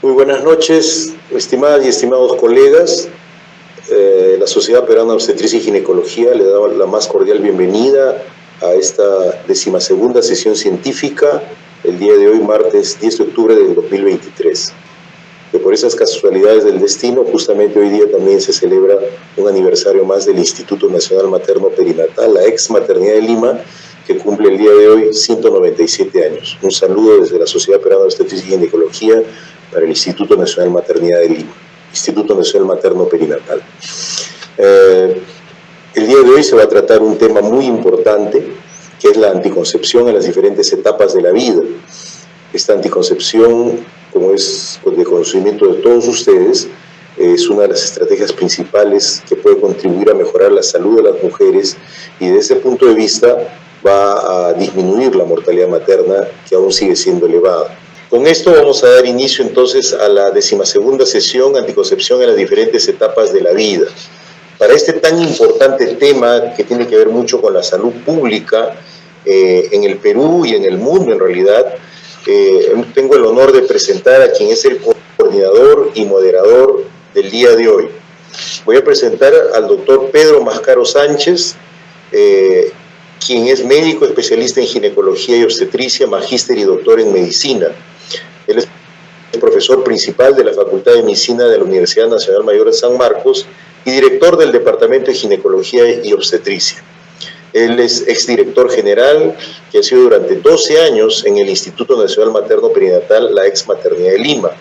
Muy buenas noches, estimadas y estimados colegas. La Sociedad Peruana de Obstetricia y Ginecología le da la más cordial bienvenida a esta 12ª sesión científica el día de hoy, martes 10 de octubre del 2023. Que por esas casualidades del destino, justamente hoy día también se celebra un aniversario más del Instituto Nacional Materno Perinatal, la ex Maternidad de Lima, que cumple el día de hoy 197 años. Un saludo desde la Sociedad Peruana de Obstetricia y Ginecología para el Instituto Nacional Maternidad de Lima, Instituto Nacional Materno Perinatal. El día de hoy se va a tratar un tema muy importante, que es la anticoncepción en las diferentes etapas de la vida. Esta anticoncepción, como es de conocimiento de todos ustedes, es una de las estrategias principales que puede contribuir a mejorar la salud de las mujeres y desde ese punto de vista va a disminuir la mortalidad materna, que aún sigue siendo elevada. Con esto vamos a dar inicio entonces a la 12ª sesión anticoncepción en las diferentes etapas de la vida. Para este tan importante tema que tiene que ver mucho con la salud pública en el Perú y en el mundo en realidad, tengo el honor de presentar a quien es el coordinador y moderador del día de hoy. Voy a presentar al doctor Pedro Mascaro Sánchez, quien es médico especialista en ginecología y obstetricia, magíster y doctor en medicina. Él es profesor principal de la Facultad de Medicina de la Universidad Nacional Mayor de San Marcos y director del Departamento de Ginecología y Obstetricia. Él es exdirector general, que ha sido durante 12 años en el Instituto Nacional Materno Perinatal, la ex Maternidad de Lima.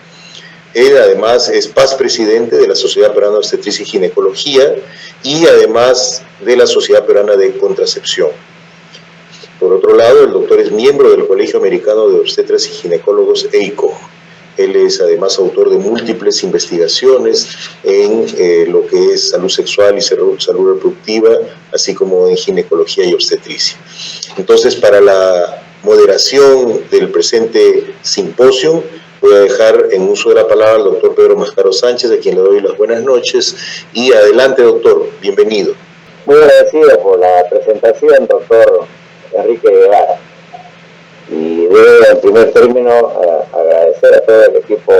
Él además es paz presidente de la Sociedad Peruana de Obstetricia y Ginecología y además de la Sociedad Peruana de Contracepción. Por otro lado, el doctor es miembro del Colegio Americano de Obstetras y Ginecólogos EICOG. Él es además autor de múltiples investigaciones en lo que es salud sexual y salud reproductiva, así como en ginecología y obstetricia. Entonces, para la moderación del presente simposio, voy a dejar en uso de la palabra al doctor Pedro Mascaro Sánchez, a quien le doy las buenas noches. Y adelante, doctor, bienvenido. Muy agradecido por la presentación, doctor Enrique Guevara. Y debo en primer término agradecer a todo el equipo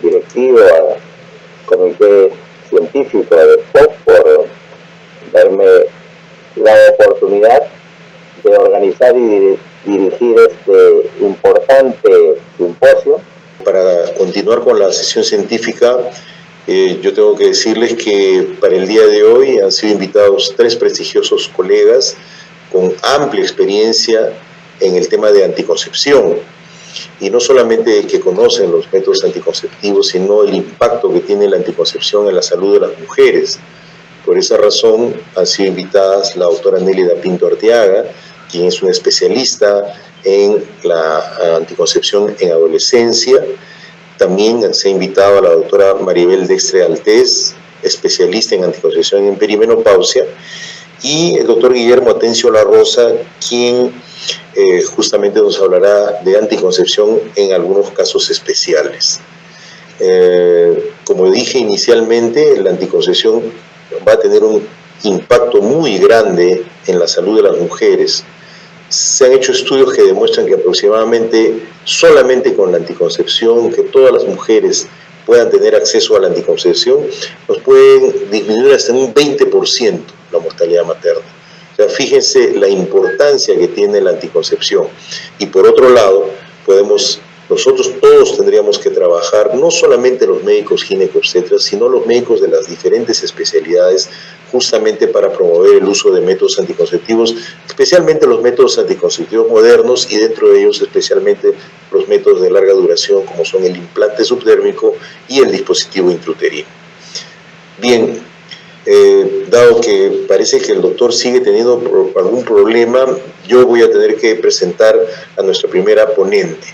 directivo, al comité científico de POC por darme la oportunidad de organizar y dirigir este importante simposio. Para continuar con la sesión científica, yo tengo que decirles que para el día de hoy han sido invitados 3 prestigiosos colegas con amplia experiencia en el tema de anticoncepción, y no solamente que conocen los métodos anticonceptivos, sino el impacto que tiene la anticoncepción en la salud de las mujeres. Por esa razón han sido invitadas la doctora Nélida Pinto Arteaga, quien es una especialista en la anticoncepción en adolescencia. También se ha invitado a la doctora Maribel Dextre Altés, especialista en anticoncepción en perimenopausia, y el doctor Guillermo Atencio La Rosa, quien justamente nos hablará de anticoncepción en algunos casos especiales. Como dije inicialmente, la anticoncepción va a tener un impacto muy grande en la salud de las mujeres. Se han hecho estudios que demuestran que aproximadamente solamente con la anticoncepción, que todas las mujeres puedan tener acceso a la anticoncepción, nos pueden disminuir hasta en un 20% la mortalidad materna. O sea, fíjense la importancia que tiene la anticoncepción. Y por otro lado, nosotros todos tendríamos que trabajar, no solamente los médicos ginecobstetras, sino los médicos de las diferentes especialidades, justamente para promover el uso de métodos anticonceptivos, especialmente los métodos anticonceptivos modernos y dentro de ellos especialmente los métodos de larga duración, como son el implante subdérmico y el dispositivo intrauterino. Bien, dado que parece que el doctor sigue teniendo algún problema, yo voy a tener que presentar a nuestra primera ponente.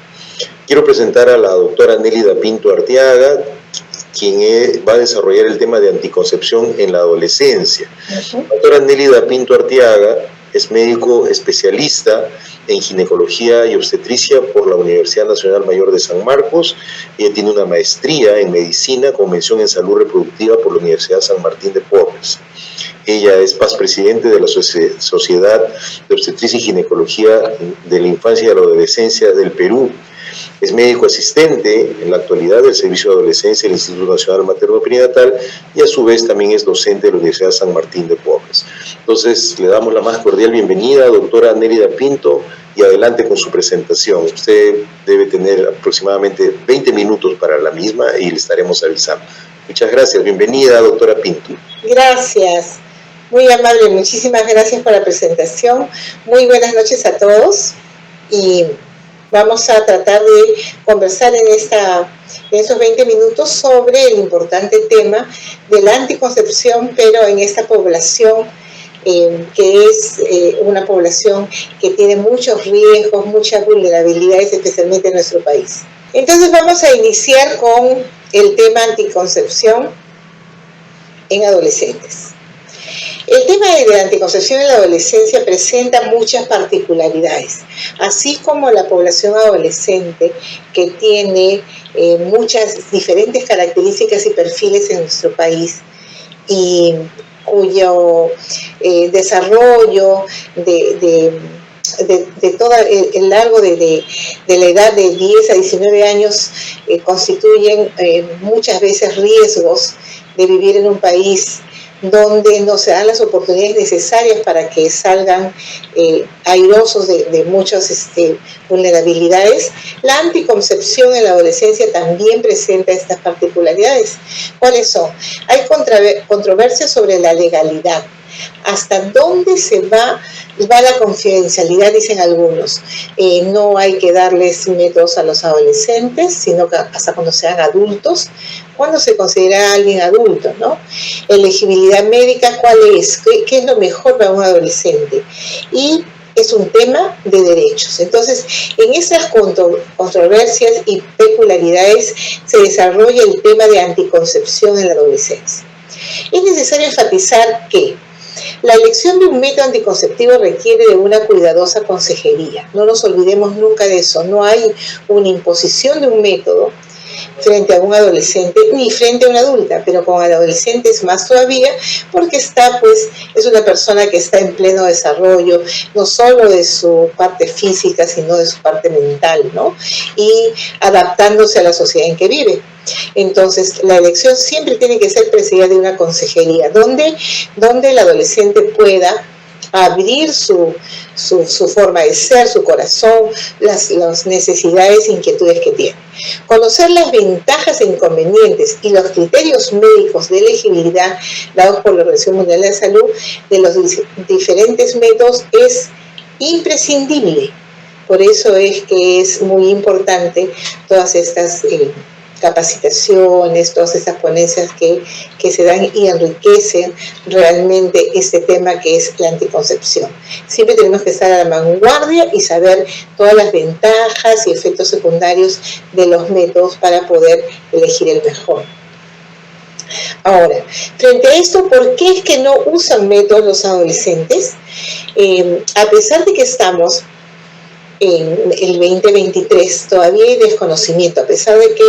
Quiero presentar a la doctora Nélida Pinto Arteaga, quien va a desarrollar el tema de anticoncepción en la adolescencia. La doctora Nélida Pinto Arteaga es médico especialista en ginecología y obstetricia por la Universidad Nacional Mayor de San Marcos. Ella tiene una maestría en medicina con mención en salud reproductiva por la Universidad San Martín de Porres. Ella es paz presidente de la Sociedad de Obstetricia y Ginecología de la Infancia y de la Adolescencia del Perú. Es médico asistente en la actualidad del Servicio de Adolescencia del Instituto Nacional Materno Perinatal y a su vez también es docente de la Universidad San Martín de Porres. Entonces le damos la más cordial bienvenida a doctora Nélida Pinto y adelante con su presentación. Usted debe tener aproximadamente 20 minutos para la misma y le estaremos avisando. Muchas gracias, bienvenida doctora Pinto. Gracias, muy amable, muchísimas gracias por la presentación. Muy buenas noches a todos y vamos a tratar de conversar en esos 20 minutos sobre el importante tema de la anticoncepción, pero en esta población que es una población que tiene muchos riesgos, muchas vulnerabilidades, especialmente en nuestro país. Entonces vamos a iniciar con el tema anticoncepción en adolescentes. El tema de la anticoncepción en la adolescencia presenta muchas particularidades, así como la población adolescente que tiene muchas diferentes características y perfiles en nuestro país y cuyo desarrollo de todo el largo de la edad de 10 a 19 años constituyen muchas veces riesgos de vivir en un país donde no se dan las oportunidades necesarias para que salgan airosos de muchas vulnerabilidades. La anticoncepción en la adolescencia también presenta estas particularidades. ¿Cuáles son? Hay controversia sobre la legalidad. ¿Hasta dónde se va la confidencialidad? Dicen algunos. No hay que darles métodos a los adolescentes, sino que hasta cuando sean adultos. ¿Cuándo se considera a alguien adulto, no? Elegibilidad médica, ¿cuál es? ¿Qué es lo mejor para un adolescente? Y es un tema de derechos. Entonces, en esas controversias y peculiaridades se desarrolla el tema de anticoncepción en la adolescencia. Es necesario enfatizar que la elección de un método anticonceptivo requiere de una cuidadosa consejería. No nos olvidemos nunca de eso. No hay una imposición de un método frente a un adolescente ni frente a una adulta, pero con el adolescente es más todavía porque es una persona que está en pleno desarrollo, no solo de su parte física, sino de su parte mental, ¿no? Y adaptándose a la sociedad en que vive. Entonces, la elección siempre tiene que ser precedida de una consejería, donde el adolescente pueda abrir su forma de ser, su corazón, las necesidades e inquietudes que tiene. Conocer las ventajas e inconvenientes y los criterios médicos de elegibilidad dados por la Organización Mundial de la Salud de los diferentes métodos es imprescindible. Por eso es que es muy importante todas estas capacitaciones, todas estas ponencias que se dan y enriquecen realmente este tema que es la anticoncepción. Siempre tenemos que estar a la vanguardia y saber todas las ventajas y efectos secundarios de los métodos para poder elegir el mejor. Ahora, frente a esto, ¿por qué es que no usan métodos los adolescentes? A pesar de que estamos en el 2023 todavía hay desconocimiento, a pesar de que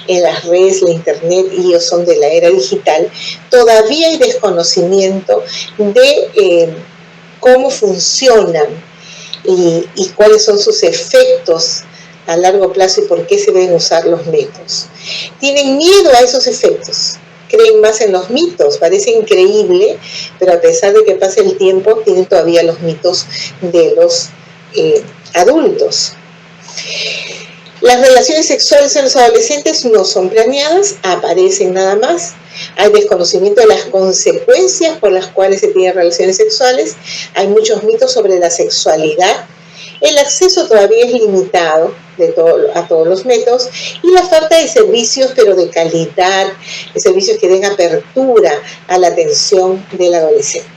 en las redes, la internet y ellos son de la era digital, todavía hay desconocimiento de cómo funcionan y cuáles son sus efectos a largo plazo y por qué se deben usar los métodos. Tienen miedo a esos efectos, creen más en los mitos, parece increíble, pero a pesar de que pase el tiempo, tienen todavía los mitos de los adultos. Las relaciones sexuales en los adolescentes no son planeadas, aparecen nada más. Hay desconocimiento de las consecuencias por las cuales se tienen relaciones sexuales. Hay muchos mitos sobre la sexualidad. El acceso todavía es limitado a todos los métodos y la falta de servicios, pero de calidad, de servicios que den apertura a la atención del adolescente.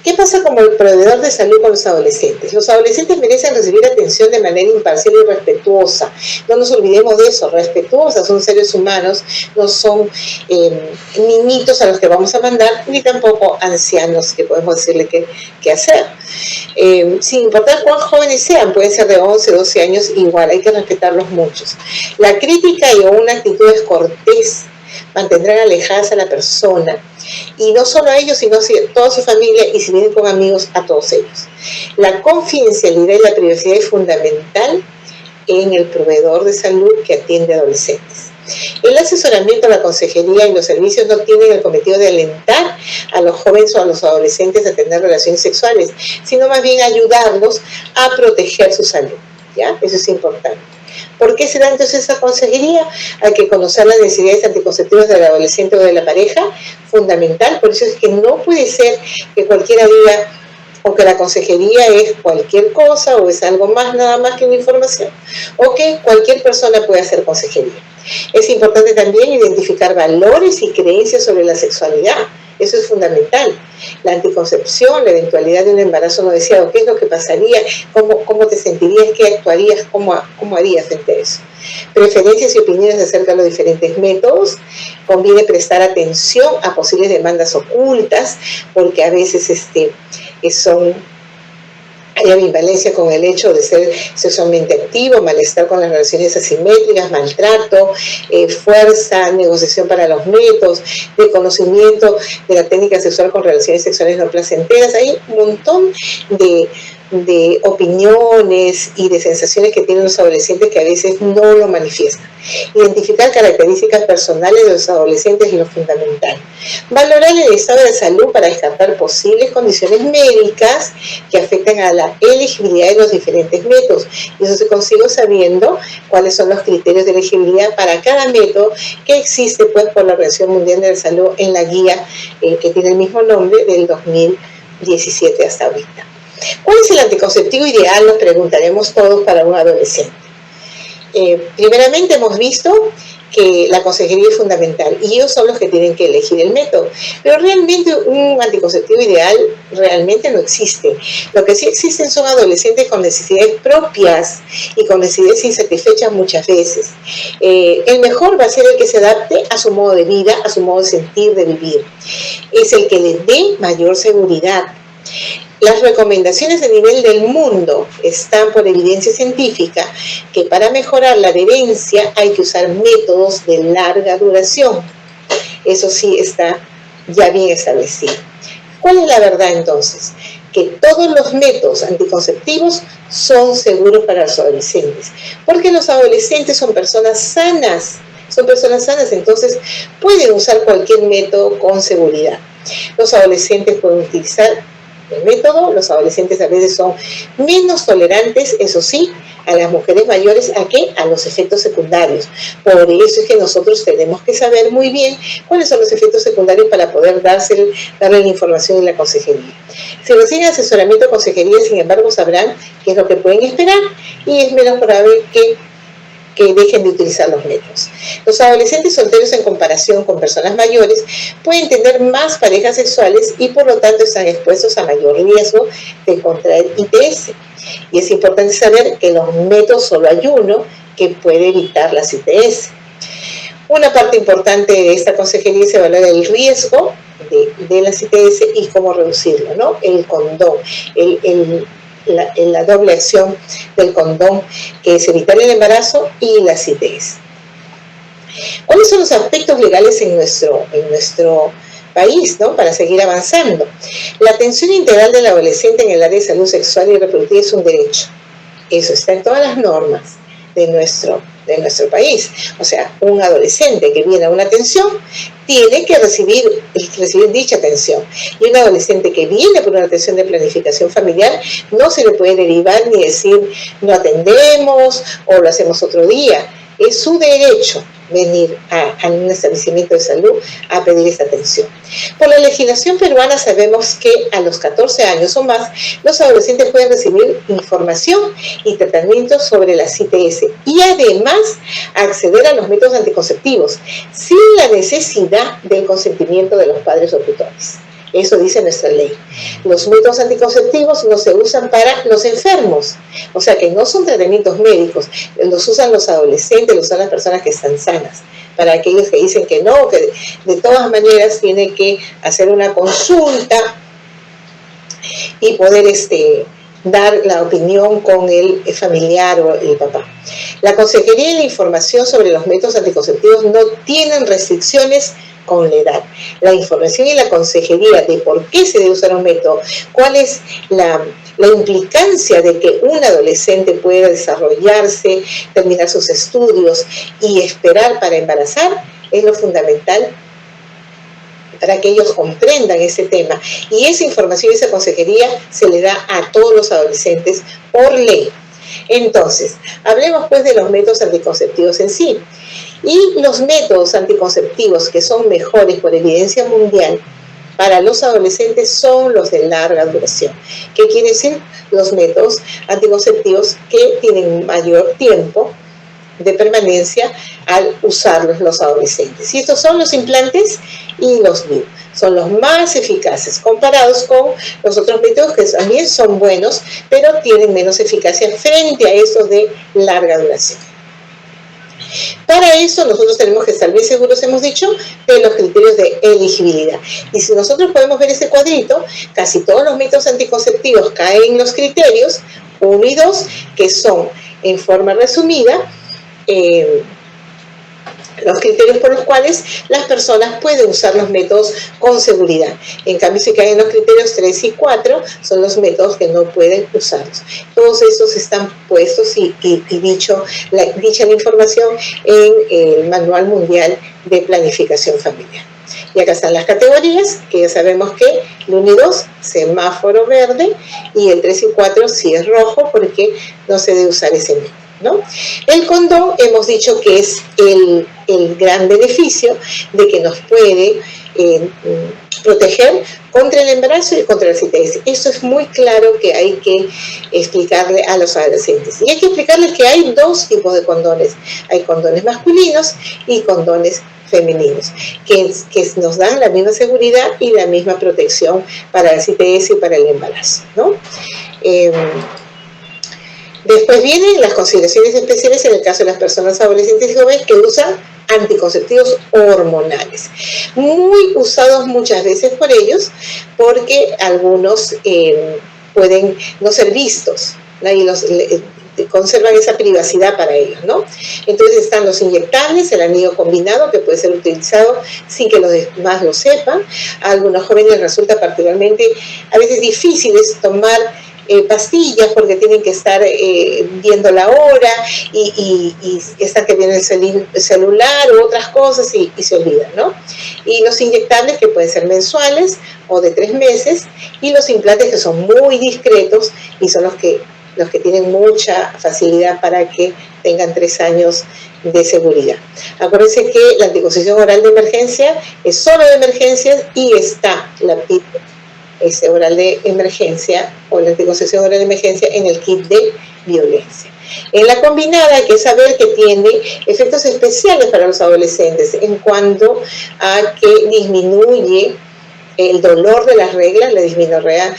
¿Qué pasa como el proveedor de salud con los adolescentes? Los adolescentes merecen recibir atención de manera imparcial y respetuosa. No nos olvidemos de eso, respetuosa, son seres humanos, no son niñitos a los que vamos a mandar, ni tampoco ancianos que podemos decirle qué hacer. Sin importar cuán jóvenes sean, pueden ser de 11, 12 años, igual hay que respetarlos muchos. La crítica y una actitud descortés mantendrán alejadas a la persona, y no solo a ellos, sino a toda su familia, y si vienen con amigos, a todos ellos. La confidencialidad y la privacidad es fundamental en el proveedor de salud que atiende a adolescentes. El asesoramiento, la consejería y los servicios no tienen el cometido de alentar a los jóvenes o a los adolescentes a tener relaciones sexuales, sino más bien ayudarlos a proteger su salud, ¿ya? Eso es importante. ¿Por qué se da entonces esa consejería? Hay que conocer las necesidades anticonceptivas del adolescente o de la pareja, fundamental. Por eso es que no puede ser que cualquiera diga o que la consejería es cualquier cosa o es algo más, nada más que una información, o que cualquier persona puede hacer consejería. Es importante también identificar valores y creencias sobre la sexualidad. Eso es fundamental. La anticoncepción, la eventualidad de un embarazo no deseado, qué es lo que pasaría, cómo te sentirías, qué actuarías, cómo harías frente a eso. Preferencias y opiniones acerca de los diferentes métodos. Conviene prestar atención a posibles demandas ocultas, porque a veces hay ambivalencia con el hecho de ser sexualmente activo, malestar con las relaciones asimétricas, maltrato, fuerza, negociación para los métodos, desconocimiento de la técnica sexual con relaciones sexuales no placenteras. Hay un montón de opiniones y de sensaciones que tienen los adolescentes que a veces no lo manifiestan. Identificar características personales de los adolescentes es lo fundamental. Valorar el estado de salud para descartar posibles condiciones médicas que afecten a la elegibilidad de los diferentes métodos. Y eso se consigue sabiendo cuáles son los criterios de elegibilidad para cada método que existe pues por la Organización Mundial de la Salud en la guía que tiene el mismo nombre del 2017 hasta ahorita. ¿Cuál es el anticonceptivo ideal? Nos preguntaremos todos para un adolescente. Primeramente hemos visto que la consejería es fundamental y ellos son los que tienen que elegir el método. Pero realmente un anticonceptivo ideal realmente no existe. Lo que sí existen son adolescentes con necesidades propias y con necesidades insatisfechas muchas veces. El mejor va a ser el que se adapte a su modo de vida, a su modo de sentir, de vivir. Es el que les dé mayor seguridad. Las recomendaciones a nivel del mundo están por evidencia científica que para mejorar la adherencia hay que usar métodos de larga duración. Eso sí está ya bien establecido. ¿Cuál es la verdad entonces? Que todos los métodos anticonceptivos son seguros para los adolescentes, porque los adolescentes son personas sanas, entonces pueden usar cualquier método con seguridad. Los adolescentes pueden utilizar el método. Los adolescentes a veces son menos tolerantes, eso sí, a las mujeres mayores, a los efectos secundarios. Por eso es que nosotros tenemos que saber muy bien cuáles son los efectos secundarios para poder darle la información y la consejería. Si reciben asesoramiento o consejería, sin embargo, sabrán qué es lo que pueden esperar y es menos probable que dejen de utilizar los métodos. Los adolescentes solteros en comparación con personas mayores pueden tener más parejas sexuales y por lo tanto están expuestos a mayor riesgo de contraer ITS. Y es importante saber que los métodos solo hay uno que puede evitar las ITS. Una parte importante de esta consejería es evaluar el riesgo de las ITS y cómo reducirlo, ¿no? El condón, la doble acción del condón, que es evitar el embarazo y las ITS. ¿Cuáles son los aspectos legales en nuestro país, ¿no? Para seguir avanzando? La atención integral del adolescente en el área de salud sexual y reproductiva es un derecho. Eso está en todas las normas de nuestro país. O sea, un adolescente que viene a una atención tiene que recibir dicha atención. Y un adolescente que viene por una atención de planificación familiar no se le puede derivar ni decir no atendemos o lo hacemos otro día. Es su derecho venir a un establecimiento de salud a pedir esta atención. Por la legislación peruana sabemos que a los 14 años o más los adolescentes pueden recibir información y tratamiento sobre las ITS y además acceder a los métodos anticonceptivos sin la necesidad del consentimiento de los padres o tutores. Eso dice nuestra ley. Los métodos anticonceptivos no se usan para los enfermos, o sea que no son tratamientos médicos, los usan los adolescentes, los usan las personas que están sanas. Para aquellos que dicen que no, que de todas maneras tiene que hacer una consulta y poder dar la opinión con el familiar o el papá. La consejería y la información sobre los métodos anticonceptivos no tienen restricciones con la edad. La información y la consejería de por qué se debe usar un método, cuál es la implicancia de que un adolescente pueda desarrollarse, terminar sus estudios y esperar para embarazar es lo fundamental para que ellos comprendan ese tema. Y esa información y esa consejería se le da a todos los adolescentes por ley. Entonces, hablemos pues de los métodos anticonceptivos en sí. Y los métodos anticonceptivos que son mejores por evidencia mundial para los adolescentes son los de larga duración. ¿Qué quiere decir? Los métodos anticonceptivos que tienen mayor tiempo de permanencia al usarlos los adolescentes. Y estos son los implantes y los DIU. Son los más eficaces comparados con los otros métodos que también son buenos, pero tienen menos eficacia frente a estos de larga duración. Para eso nosotros tenemos que estar bien seguros, hemos dicho, de los criterios de elegibilidad. Y si nosotros podemos ver ese cuadrito, casi todos los métodos anticonceptivos caen en los criterios 1 y 2, que son, en forma resumida, los criterios por los cuales las personas pueden usar los métodos con seguridad. En cambio, si caen los criterios 3 y 4, son los métodos que no pueden usarlos. Todos estos están puestos y dicha la información en el Manual Mundial de Planificación Familiar. Y acá están las categorías, que ya sabemos que el 1 y 2, semáforo verde, y el 3 y 4 sí es rojo, porque no se debe usar ese método, ¿no? El condón hemos dicho que es el gran beneficio de que nos puede proteger contra el embarazo y contra la CTS. Eso es muy claro que hay que explicarle a los adolescentes. Y hay que explicarles que hay dos tipos de condones. Hay condones masculinos y condones femeninos, que nos dan la misma seguridad y la misma protección para la CTS y para el embarazo, ¿no? Después vienen las consideraciones especiales en el caso de las personas adolescentes y jóvenes que usan anticonceptivos hormonales, muy usados muchas veces por ellos, porque algunos pueden no ser vistos, ¿no? Y conservan esa privacidad para ellos, ¿no? Entonces están los inyectables, el anillo combinado, que puede ser utilizado sin que los demás lo sepan. A algunos jóvenes resulta particularmente a veces difíciles tomar pastillas porque tienen que estar viendo la hora y están que viene el celular u otras cosas y se olvidan, ¿no? Y los inyectables, que pueden ser mensuales o de 3 meses, y los implantes, que son muy discretos y son los que tienen mucha facilidad para que tengan 3 años de seguridad. Acuérdense que la anticoncepción oral de emergencia es solo de emergencias y está la PIP oral de emergencia o la anticoncepción oral de emergencia en el kit de violencia. En la combinada hay que saber que tiene efectos especiales para los adolescentes en cuanto a que disminuye el dolor de las reglas. La disminorrea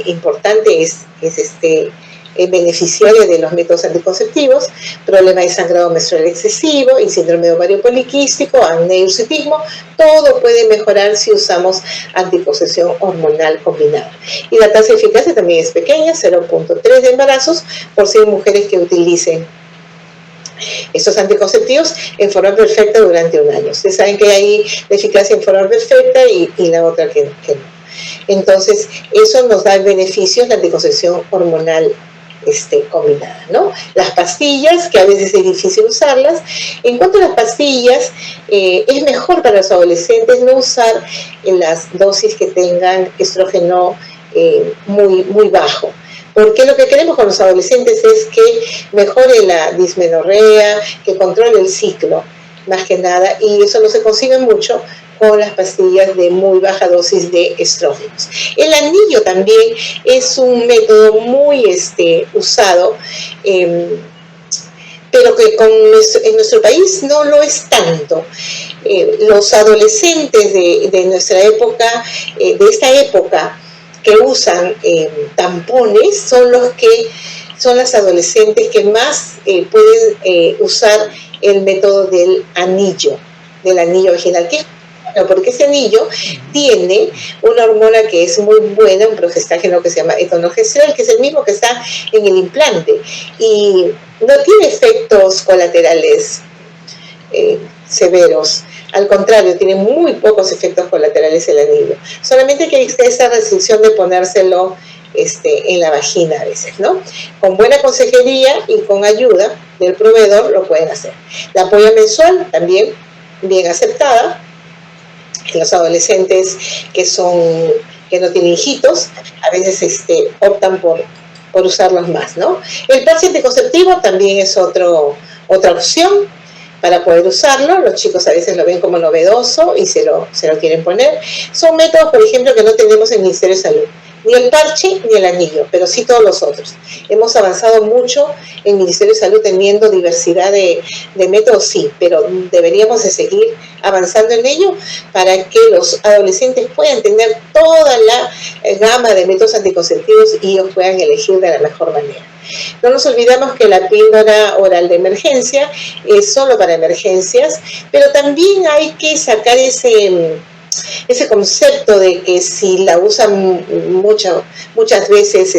importante es beneficiaria de los métodos anticonceptivos, problema de sangrado menstrual excesivo, y síndrome de ovario poliquístico, acné y hirsutismo. Todo puede mejorar si usamos anticoncepción hormonal combinada. Y la tasa de eficacia también es pequeña, 0.3 de embarazos por 100 mujeres que utilicen estos anticonceptivos en forma perfecta durante 1 año. Ustedes saben que hay la eficacia en forma perfecta y la otra que no. Entonces, eso nos da beneficios, la anticoncepción hormonal combinada, ¿no? Las pastillas, que a veces es difícil usarlas. En cuanto a las pastillas, es mejor para los adolescentes no usar en las dosis que tengan estrógeno muy bajo. Porque lo que queremos con los adolescentes es que mejore la dismenorrea, que controle el ciclo, más que nada, y eso no se consigue mucho con las pastillas de muy baja dosis de estrógenos. El anillo también es un método muy usado, pero que en nuestro país no lo es tanto. Los adolescentes de nuestra época, de esta época, que usan tampones, son las adolescentes que más pueden usar el método del anillo vaginal, que porque ese anillo tiene una hormona que es muy buena, un progestágeno que se llama etonogestrel, que es el mismo que está en el implante, y no tiene efectos colaterales severos. Al contrario, tiene muy pocos efectos colaterales el anillo. Solamente que existe esa restricción de ponérselo en la vagina a veces, ¿no? Con buena consejería y con ayuda del proveedor lo pueden hacer. La ampolla mensual también bien aceptada en los adolescentes que no tienen hijitos, a veces optan por usarlos más, ¿no? El parche anticonceptivo también es otra opción para poder usarlo. Los chicos a veces lo ven como novedoso y se lo quieren poner. Son métodos, por ejemplo, que no tenemos en el Ministerio de Salud. Ni el parche ni el anillo, pero sí todos los otros. Hemos avanzado mucho en el Ministerio de Salud teniendo diversidad de métodos, sí, pero deberíamos de seguir avanzando en ello para que los adolescentes puedan tener toda la gama de métodos anticonceptivos y ellos puedan elegir de la mejor manera. No nos olvidamos que la píldora oral de emergencia es solo para emergencias, pero también hay que sacar ese concepto de que si la usan muchas veces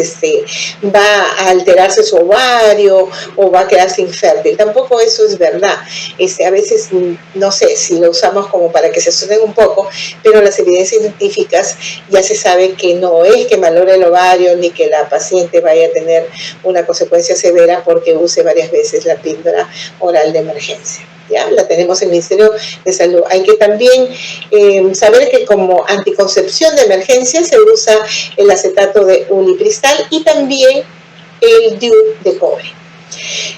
va a alterarse su ovario o va a quedarse infértil. Tampoco eso es verdad. A veces, no sé, si lo usamos como para que se asusten un poco, pero las evidencias científicas ya se sabe que no es que malore el ovario ni que la paciente vaya a tener una consecuencia severa porque use varias veces la píldora oral de emergencia. ¿Ya? La tenemos en el Ministerio de Salud. Hay que también saber que como anticoncepción de emergencia se usa el acetato de ulipristal y también el DIU de cobre.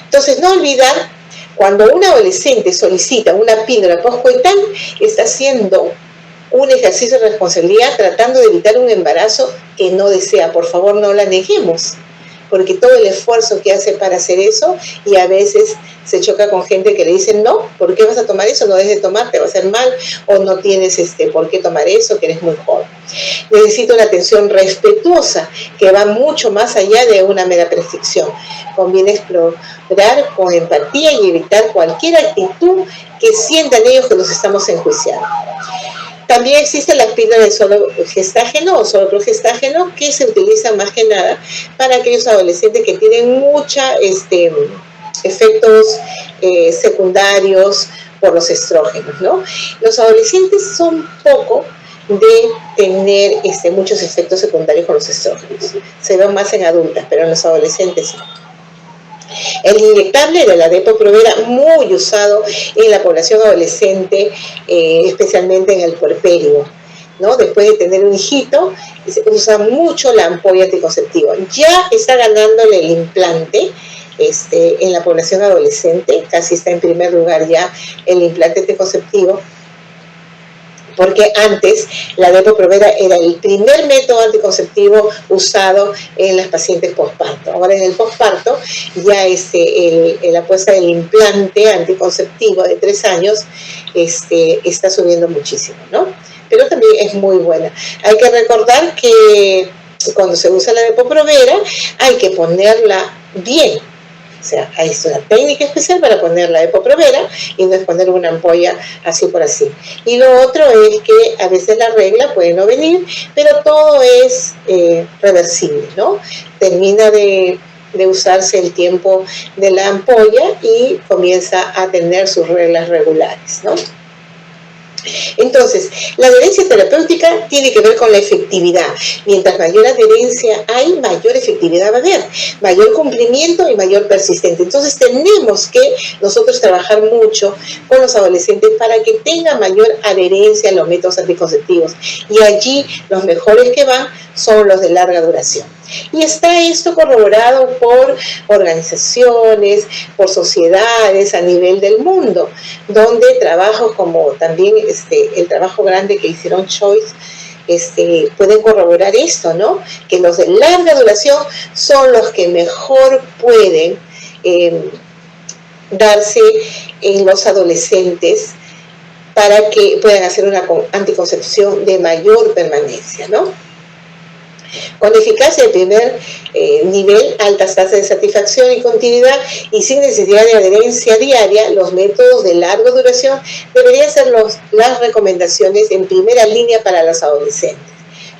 Entonces, no olvidar, cuando un adolescente solicita una píldora postcoital, está haciendo un ejercicio de responsabilidad tratando de evitar un embarazo que no desea. Por favor, no la neguemos, porque todo el esfuerzo que hace para hacer eso, y a veces se choca con gente que le dicen, no, ¿por qué vas a tomar eso? No dejes de tomar, te va a hacer mal, o no tienes por qué tomar eso, que eres muy joven. Necesita una atención respetuosa, que va mucho más allá de una mera prescripción. Conviene explorar con empatía y evitar cualquier actitud que sientan ellos que los estamos enjuiciando. También existe la píldora de solo gestágeno o solo progestágeno, que se utiliza más que nada para aquellos adolescentes que tienen muchos efectos secundarios por los estrógenos, ¿no? Los adolescentes son poco de tener muchos efectos secundarios con los estrógenos. Se ven más en adultas, pero en los adolescentes sí. El inyectable de la Depo-Provera, muy usado en la población adolescente, especialmente en el puerperio, ¿no? Después de tener un hijito, se usa mucho la ampolla anticonceptiva. Ya está ganándole el implante en la población adolescente, casi está en primer lugar ya el implante anticonceptivo, porque antes la Depo-Provera era el primer método anticonceptivo usado en las pacientes posparto. Ahora en el posparto ya la apuesta del implante anticonceptivo de 3 años está subiendo muchísimo, ¿no? Pero también es muy buena. Hay que recordar que cuando se usa la Depo-Provera hay que ponerla bien. O sea, hay una técnica especial para poner la Depo-Provera y no es poner una ampolla así por así. Y lo otro es que a veces la regla puede no venir, pero todo es reversible, ¿no? Termina de usarse el tiempo de la ampolla y comienza a tener sus reglas regulares, ¿no? Entonces, la adherencia terapéutica tiene que ver con la efectividad. Mientras mayor adherencia hay, mayor efectividad va a haber, mayor cumplimiento y mayor persistencia. Entonces, tenemos que nosotros trabajar mucho con los adolescentes para que tengan mayor adherencia a los métodos anticonceptivos. Y allí los mejores que van son los de larga duración. Y está esto corroborado por organizaciones, por sociedades a nivel del mundo, donde trabajos como también el trabajo grande que hicieron Choice, pueden corroborar esto, ¿no? Que los de larga duración son los que mejor pueden darse en los adolescentes para que puedan hacer una anticoncepción de mayor permanencia, ¿no? Con eficacia de primer nivel, altas tasas de satisfacción y continuidad y sin necesidad de adherencia diaria, los métodos de larga duración deberían ser las recomendaciones en primera línea para los adolescentes,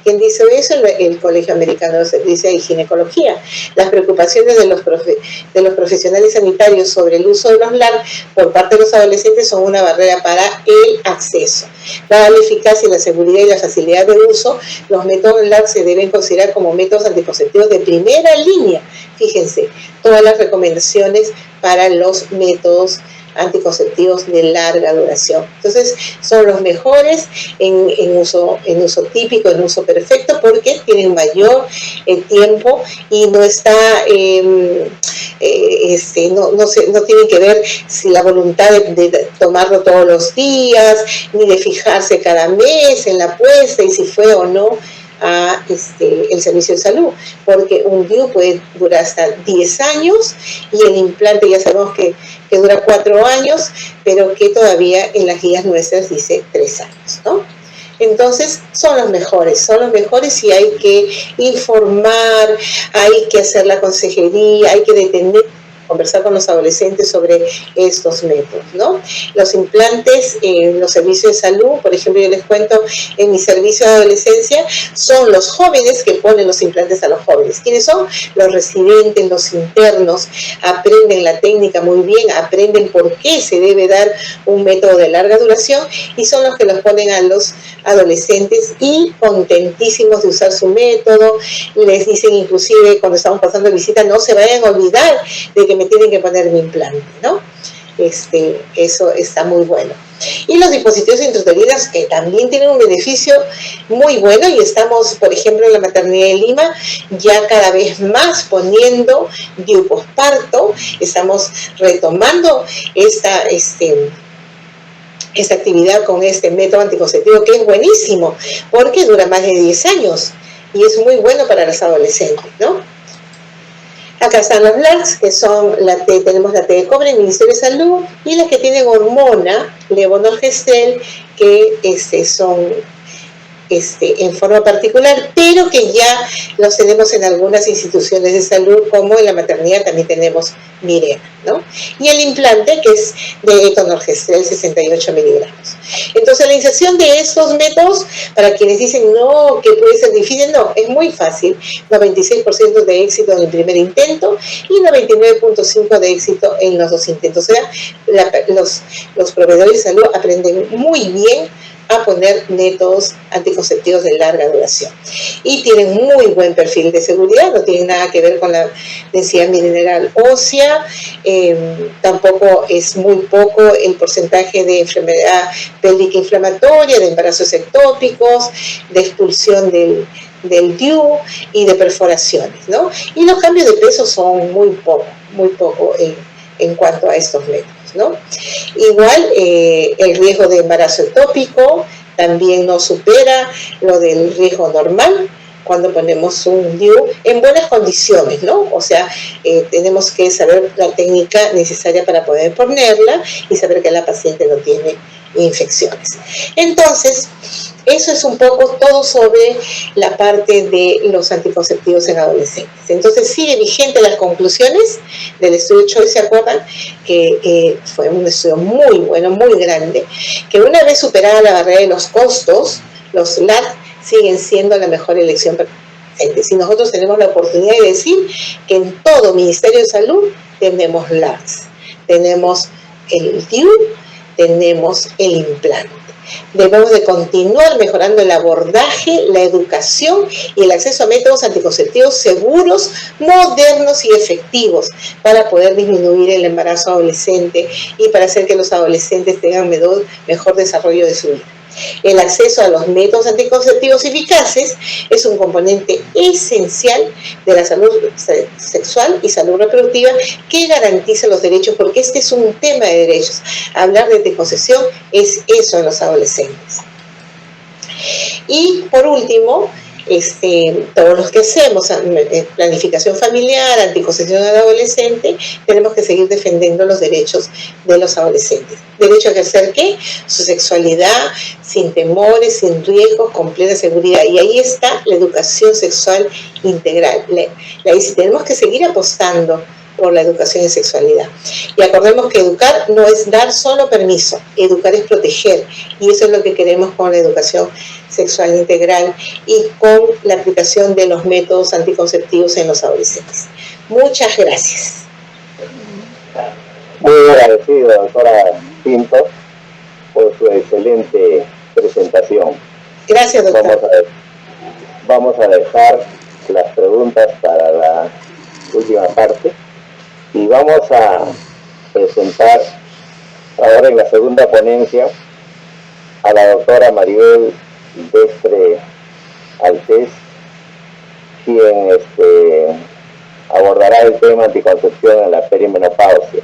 ¿Quién dice eso? El Colegio Americano de Obstetricia y Ginecología. Las preocupaciones de los profesionales sanitarios sobre el uso de los LAR por parte de los adolescentes son una barrera para el acceso. Dada la eficacia, la seguridad y la facilidad de uso, los métodos LAR se deben considerar como métodos anticonceptivos de primera línea. Fíjense, todas las recomendaciones para los métodos anticonceptivos de larga duración. Entonces, son los mejores en uso típico, en uso perfecto, porque tienen mayor tiempo y no está, no tiene que ver si la voluntad de tomarlo todos los días, ni de fijarse cada mes en la apuesta y si fue o no a el servicio de salud, porque un DIU puede durar hasta 10 años y el implante ya sabemos que dura 4 años, pero que todavía en las guías nuestras dice 3 años, ¿no? Entonces son los mejores y hay que informar, hay que hacer la consejería, hay que detener, conversar con los adolescentes sobre estos métodos, ¿no? Los implantes en los servicios de salud, por ejemplo, yo les cuento, en mi servicio de adolescencia, son los jóvenes que ponen los implantes a los jóvenes. ¿Quiénes son? Los residentes, los internos, aprenden la técnica muy bien, aprenden por qué se debe dar un método de larga duración y son los que los ponen a los adolescentes y contentísimos de usar su método. Les dicen inclusive cuando estamos pasando visita, no se vayan a olvidar de que me tienen que poner mi implante, ¿no? Eso está muy bueno. Y los dispositivos intrauterinos que también tienen un beneficio muy bueno y estamos, por ejemplo, en la maternidad de Lima ya cada vez más poniendo DIU posparto, estamos retomando esta actividad con este método anticonceptivo que es buenísimo porque dura más de 10 años y es muy bueno para los adolescentes, ¿no? Acá están los LARs, que son tenemos la T de cobre, el Ministerio de Salud, y las que tienen hormona, levonorgestrel, que son en forma particular, pero que ya los tenemos en algunas instituciones de salud, como en la maternidad también tenemos Mirena, ¿no? Y el implante, que es de etonorgestrel, 68 miligramos. Entonces, la inserción de estos métodos, para quienes dicen, no, que puede ser difícil, no, es muy fácil. 96% de éxito en el primer intento y 99.5% de éxito en los 2 intentos. O sea, los proveedores de salud aprenden muy bien a poner métodos anticonceptivos de larga duración. Y tienen muy buen perfil de seguridad, no tienen nada que ver con la densidad mineral ósea, tampoco es muy poco el porcentaje de enfermedad pélvica inflamatoria, de embarazos ectópicos, de expulsión del DIU y de perforaciones, ¿no? Y los cambios de peso son muy poco en cuanto a estos métodos, ¿no? Igual el riesgo de embarazo ectópico también no supera lo del riesgo normal cuando ponemos un DIU en buenas condiciones, ¿no? O sea, tenemos que saber la técnica necesaria para poder ponerla y saber que la paciente no tiene infecciones. Entonces, eso es un poco todo sobre la parte de los anticonceptivos en adolescentes. Entonces, sigue vigente las conclusiones del estudio Choice, ¿se acuerdan? Que fue un estudio muy bueno, muy grande, que una vez superada la barrera de los costos, los LAR siguen siendo la mejor elección para pacientes. Y nosotros tenemos la oportunidad de decir que en todo Ministerio de Salud tenemos LARs, tenemos el DIU, tenemos el implante. Debemos de continuar mejorando el abordaje, la educación y el acceso a métodos anticonceptivos seguros, modernos y efectivos para poder disminuir el embarazo adolescente y para hacer que los adolescentes tengan mejor desarrollo de su vida. El acceso a los métodos anticonceptivos eficaces es un componente esencial de la salud sexual y salud reproductiva que garantiza los derechos, porque este es un tema de derechos. Hablar de anticoncepción es eso en los adolescentes. Y por último, todos los que hacemos planificación familiar, anticoncepción del adolescente, tenemos que seguir defendiendo los derechos de los adolescentes. Derecho a ejercer ¿qué? Su sexualidad sin temores, sin riesgos, con plena seguridad. Y ahí está la educación sexual integral. Tenemos que seguir apostando por la educación en sexualidad. Y acordemos que educar no es dar solo permiso, educar es proteger, y eso es lo que queremos con la educación sexual integral y con la aplicación de los métodos anticonceptivos en los adolescentes. Muchas gracias. Muy agradecido, doctora Pinto, por su excelente presentación. Gracias, doctor. Vamos a dejar las preguntas para la última parte y vamos a presentar ahora en la segunda ponencia a la doctora Maribel Destre Altés, quien abordará el tema anticoncepción en la perimenopausia.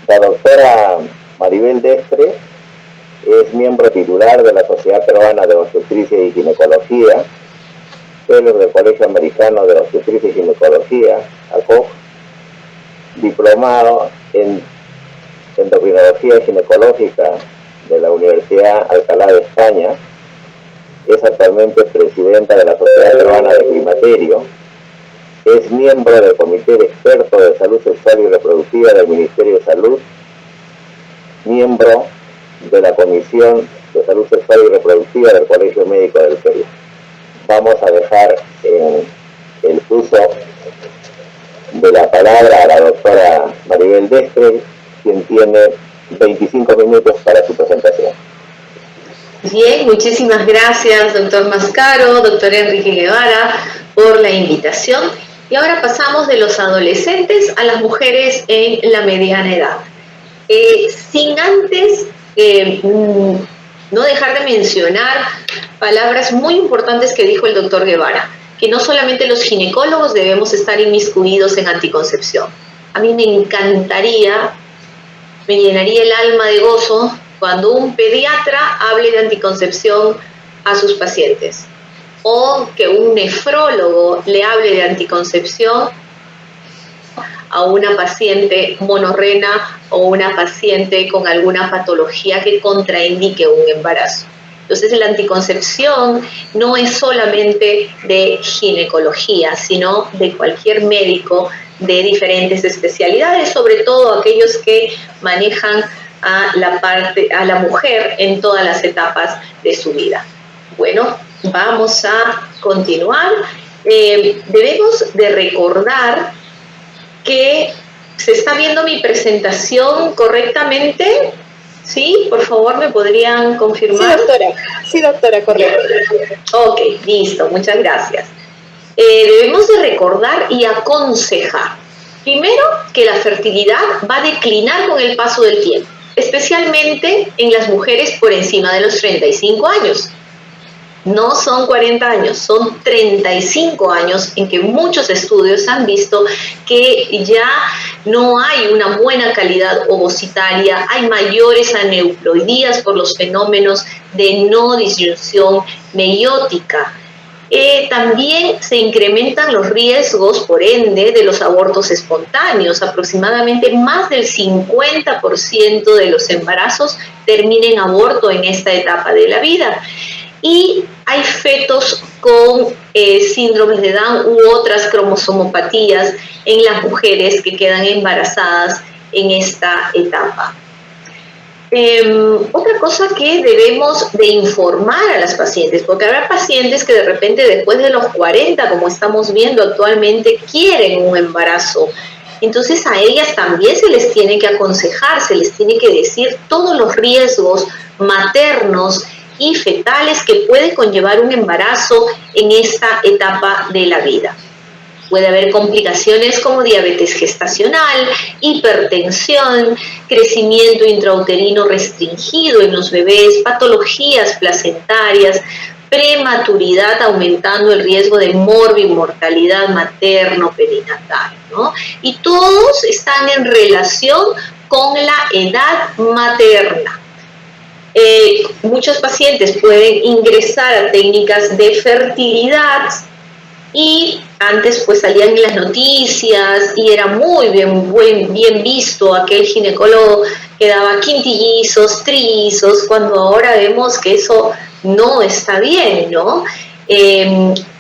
La doctora Maribel Destre es miembro titular de la Sociedad Peruana de Obstetricia y Ginecología, fellow del Colegio Americano de Obstetricia y Ginecología, ACOG, diplomado en endocrinología ginecológica de la Universidad Alcalá de España, es actualmente presidenta de la Sociedad Peruana de Climaterio, es miembro del Comité de Expertos de Salud Sexual y Reproductiva del Ministerio de Salud, miembro de la Comisión de Salud Sexual y Reproductiva del Colegio Médico del Perú. Vamos a dejar el uso de la palabra a la doctora Maribel Destre, quien tiene 25 minutos para su presentación. Bien, muchísimas gracias, doctor Mascaro, doctor Enrique Guevara, por la invitación. Y ahora pasamos de los adolescentes a las mujeres en la mediana edad. Sin antes no dejar de mencionar palabras muy importantes que dijo el doctor Guevara, que no solamente los ginecólogos debemos estar inmiscuidos en anticoncepción. A mí me encantaría, me llenaría el alma de gozo cuando un pediatra hable de anticoncepción a sus pacientes, o que un nefrólogo le hable de anticoncepción a una paciente monorrena o una paciente con alguna patología que contraindique un embarazo. Entonces, la anticoncepción no es solamente de ginecología, sino de cualquier médico de diferentes especialidades, sobre todo aquellos que manejan a la mujer en todas las etapas de su vida. Bueno, vamos a continuar. Debemos de recordar que se está viendo mi presentación correctamente. ¿Sí? Por favor, ¿me podrían confirmar? Sí, doctora, correcto. Ok, listo, muchas gracias. Debemos de recordar y aconsejar, primero, que la fertilidad va a declinar con el paso del tiempo, especialmente en las mujeres por encima de los 35 años. No son 40 años, son 35 años en que muchos estudios han visto que ya no hay una buena calidad ovocitaria, hay mayores aneuploidías por los fenómenos de no disyunción meiótica. También se incrementan los riesgos, por ende, de los abortos espontáneos. Aproximadamente más del 50% de los embarazos termina en aborto en esta etapa de la vida. Y hay fetos con síndromes de Down u otras cromosomopatías en las mujeres que quedan embarazadas en esta etapa. Otra cosa que debemos de informar a las pacientes, porque habrá pacientes que de repente después de los 40, como estamos viendo actualmente, quieren un embarazo. Entonces a ellas también se les tiene que aconsejar, se les tiene que decir todos los riesgos maternos y fetales que puede conllevar un embarazo en esta etapa de la vida. Puede haber complicaciones como diabetes gestacional, hipertensión, crecimiento intrauterino restringido en los bebés, patologías placentarias, prematuridad aumentando el riesgo de morbimortalidad materno-perinatal, ¿no? Y todos están en relación con la edad materna. Muchos pacientes pueden ingresar a técnicas de fertilidad y antes pues salían en las noticias y era muy bien visto aquel ginecólogo que daba quintillizos, trillizos, cuando ahora vemos que eso no está bien, ¿no?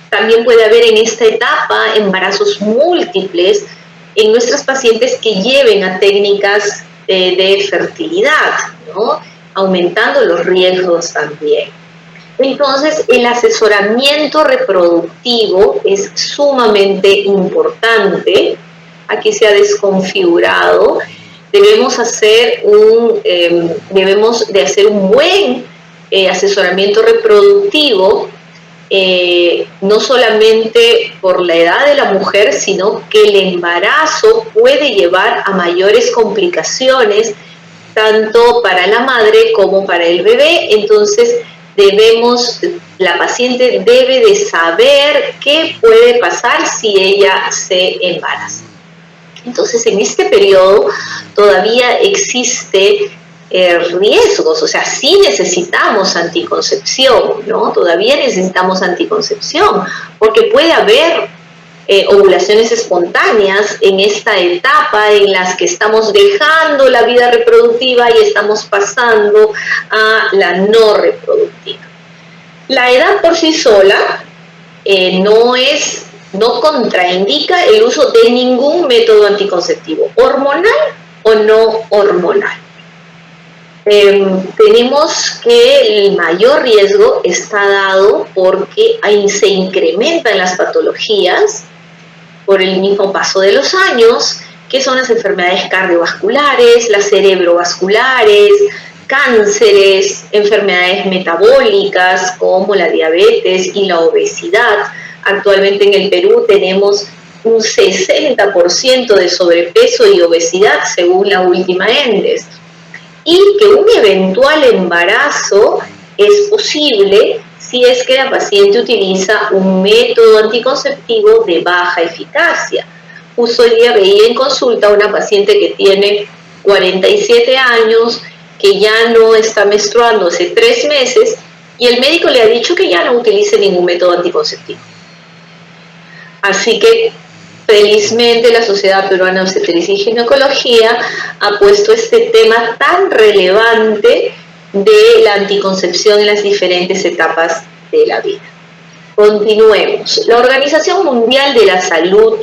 También puede haber en esta etapa embarazos múltiples en nuestras pacientes que lleven a técnicas de fertilidad, ¿no? Aumentando los riesgos también. Entonces, el asesoramiento reproductivo es sumamente importante. Aquí se ha desconfigurado. Debemos de hacer un buen asesoramiento reproductivo, no solamente por la edad de la mujer, sino que el embarazo puede llevar a mayores complicaciones, tanto para la madre como para el bebé. Entonces, la paciente debe de saber qué puede pasar si ella se embaraza. Entonces, en este periodo todavía existe riesgos, o sea, sí necesitamos anticoncepción, ¿no? Todavía necesitamos anticoncepción, porque puede haber ovulaciones espontáneas en esta etapa en las que estamos dejando la vida reproductiva y estamos pasando a la no reproductiva. La edad por sí sola no contraindica el uso de ningún método anticonceptivo, hormonal o no hormonal. Tenemos que el mayor riesgo está dado porque ahí se incrementan las patologías por el mismo paso de los años, que son las enfermedades cardiovasculares, las cerebrovasculares, cánceres, enfermedades metabólicas como la diabetes y la obesidad. Actualmente en el Perú tenemos un 60% de sobrepeso y obesidad según la última ENDES. Y que un eventual embarazo es posible si es que la paciente utiliza un método anticonceptivo de baja eficacia. Justo hoy día veía en consulta a una paciente que tiene 47 años, que ya no está menstruando hace 3 meses, y el médico le ha dicho que ya no utilice ningún método anticonceptivo. Así que, felizmente, la Sociedad Peruana de Obstetricia y Ginecología ha puesto este tema tan relevante de la anticoncepción en las diferentes etapas de la vida. Continuemos. La Organización Mundial de la Salud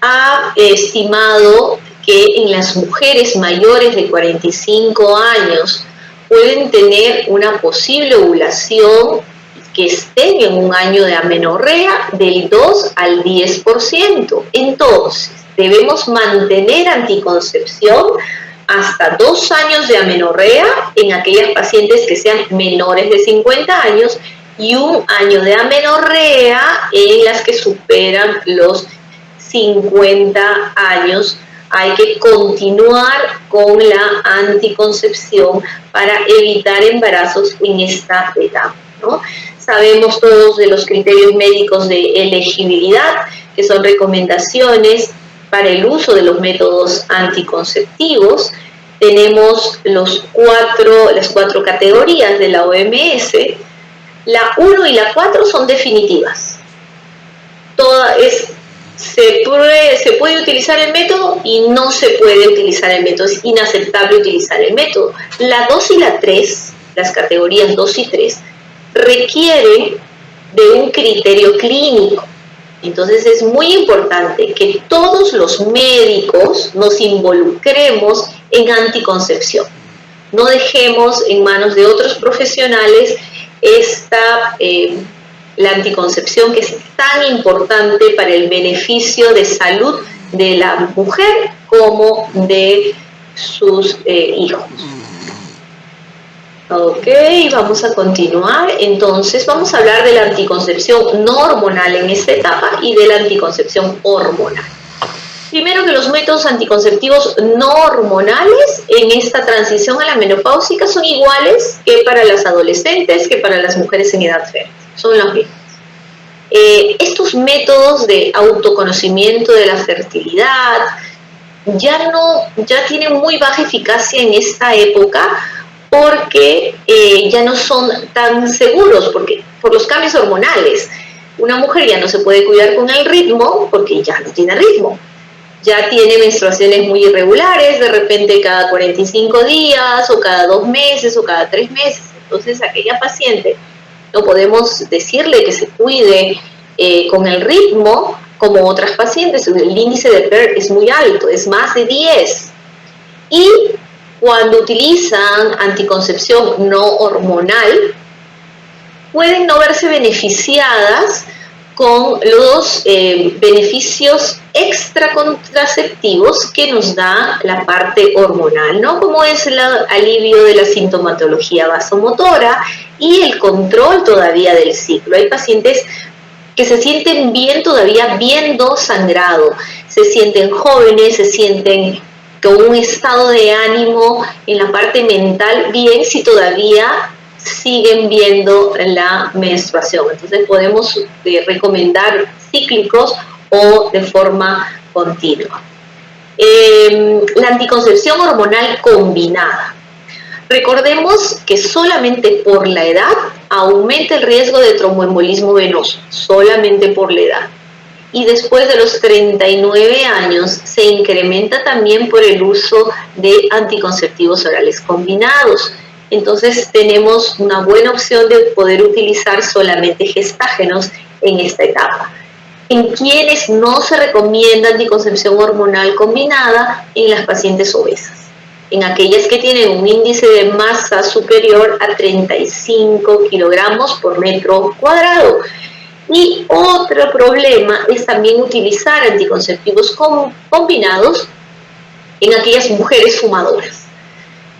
ha estimado que en las mujeres mayores de 45 años pueden tener una posible ovulación que estén en un año de amenorrea del 2 al 10%. Entonces, debemos mantener anticoncepción hasta 2 años de amenorrea en aquellas pacientes que sean menores de 50 años y 1 año de amenorrea en las que superan los 50 años. Hay que continuar con la anticoncepción para evitar embarazos en esta etapa, ¿no? Sabemos todos de los criterios médicos de elegibilidad, que son recomendaciones para el uso de los métodos anticonceptivos. Tenemos las cuatro categorías de la OMS. La 1 y la 4 son definitivas. Se puede utilizar el método y no se puede utilizar el método. Es inaceptable utilizar el método. La 2 y la 3, las categorías 2 y 3, requieren de un criterio clínico. Entonces es muy importante que todos los médicos nos involucremos en anticoncepción. No dejemos en manos de otros profesionales la anticoncepción, que es tan importante para el beneficio de salud de la mujer como de sus hijos. Ok, vamos a continuar. Entonces vamos a hablar de la anticoncepción no hormonal en esta etapa y de la anticoncepción hormonal. Primero, que los métodos anticonceptivos no hormonales en esta transición a la menopáusica son iguales que para las adolescentes, que para las mujeres en edad fértil. Son los mismos. Estos métodos de autoconocimiento de la fertilidad ya tienen muy baja eficacia en esta época, porque ya no son tan seguros por los cambios hormonales. Una mujer ya no se puede cuidar con el ritmo porque ya no tiene ritmo. Ya tiene menstruaciones muy irregulares, de repente cada 45 días o cada 2 meses o cada 3 meses. Entonces, aquella paciente no podemos decirle que se cuide con el ritmo como otras pacientes. El índice de PER es muy alto, es más de 10. Y cuando utilizan anticoncepción no hormonal, pueden no verse beneficiadas con los beneficios extracontraceptivos que nos da la parte hormonal, ¿no? Como es el alivio de la sintomatología vasomotora y el control todavía del ciclo. Hay pacientes que se sienten bien todavía viendo sangrado, se sienten jóvenes, se sienten con un estado de ánimo en la parte mental bien si todavía siguen viendo la menstruación. Entonces podemos recomendar cíclicos o de forma continua. La anticoncepción hormonal combinada. Recordemos que solamente por la edad aumenta el riesgo de tromboembolismo venoso, solamente por la edad. Y después de los 39 años se incrementa también por el uso de anticonceptivos orales combinados. Entonces tenemos una buena opción de poder utilizar solamente gestágenos en esta etapa. En quienes no se recomienda anticoncepción hormonal combinada, en las pacientes obesas, en aquellas que tienen un índice de masa superior a 35 kilogramos por metro cuadrado. Y otro problema es también utilizar anticonceptivos combinados en aquellas mujeres fumadoras.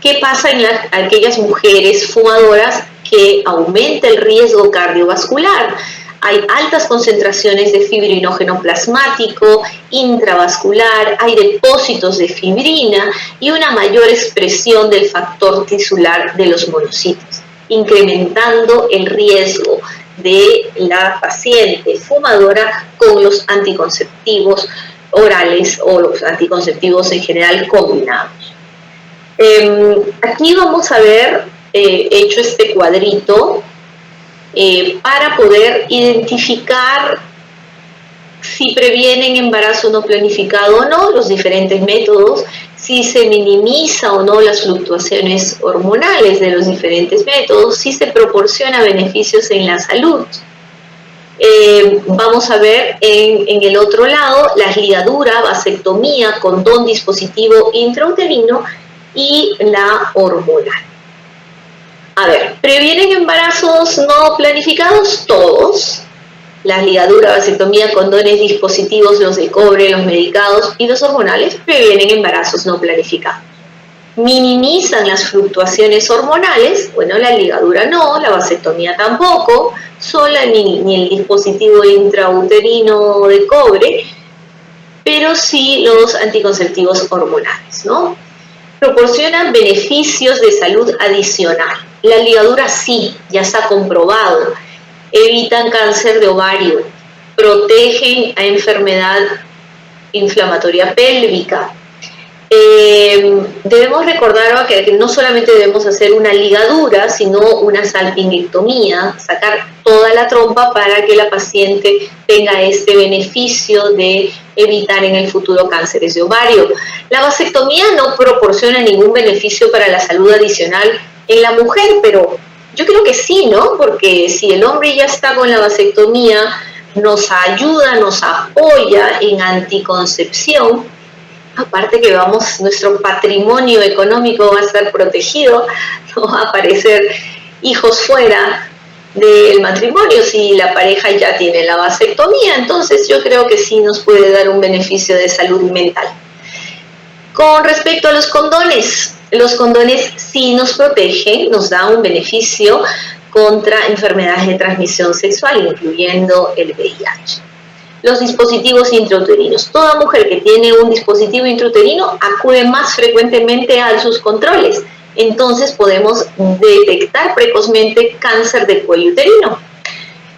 ¿Qué pasa en aquellas mujeres fumadoras? Que aumenta el riesgo cardiovascular. Hay altas concentraciones de fibrinógeno plasmático, intravascular, hay depósitos de fibrina y una mayor expresión del factor tisular de los monocitos, incrementando el riesgo de la paciente fumadora con los anticonceptivos orales o los anticonceptivos en general combinados. Aquí vamos a ver hecho este cuadrito para poder identificar si previenen embarazo no planificado o no, los diferentes métodos, si se minimiza o no las fluctuaciones hormonales de los diferentes métodos, si se proporciona beneficios en la salud. Vamos a ver en el otro lado las ligaduras, vasectomía, condón, dispositivo intrauterino y la hormonal. A ver, ¿previenen embarazos no planificados? Todos. Las ligaduras, vasectomía, condones, dispositivos, los de cobre, los medicados y los hormonales previenen embarazos no planificados. Minimizan las fluctuaciones hormonales, bueno, la ligadura no, la vasectomía tampoco, ni el dispositivo intrauterino de cobre, pero sí los anticonceptivos hormonales, ¿no? Proporcionan beneficios de salud adicional. La ligadura sí, ya está comprobado. Evitan cáncer de ovario, protegen a enfermedad inflamatoria pélvica. Debemos recordar que no solamente debemos hacer una ligadura, sino una salpingectomía, sacar toda la trompa para que la paciente tenga este beneficio de evitar en el futuro cánceres de ovario. La vasectomía no proporciona ningún beneficio para la salud adicional en la mujer, pero yo creo que sí, ¿no? Porque si el hombre ya está con la vasectomía, nos ayuda, nos apoya en anticoncepción, aparte que nuestro patrimonio económico va a estar protegido, no va a aparecer hijos fuera del matrimonio si la pareja ya tiene la vasectomía. Entonces yo creo que sí nos puede dar un beneficio de salud mental. Con respecto a los condones sí nos protegen, nos da un beneficio contra enfermedades de transmisión sexual, incluyendo el VIH. Los dispositivos intrauterinos. Toda mujer que tiene un dispositivo intrauterino acude más frecuentemente a sus controles. Entonces podemos detectar precozmente cáncer de cuello uterino.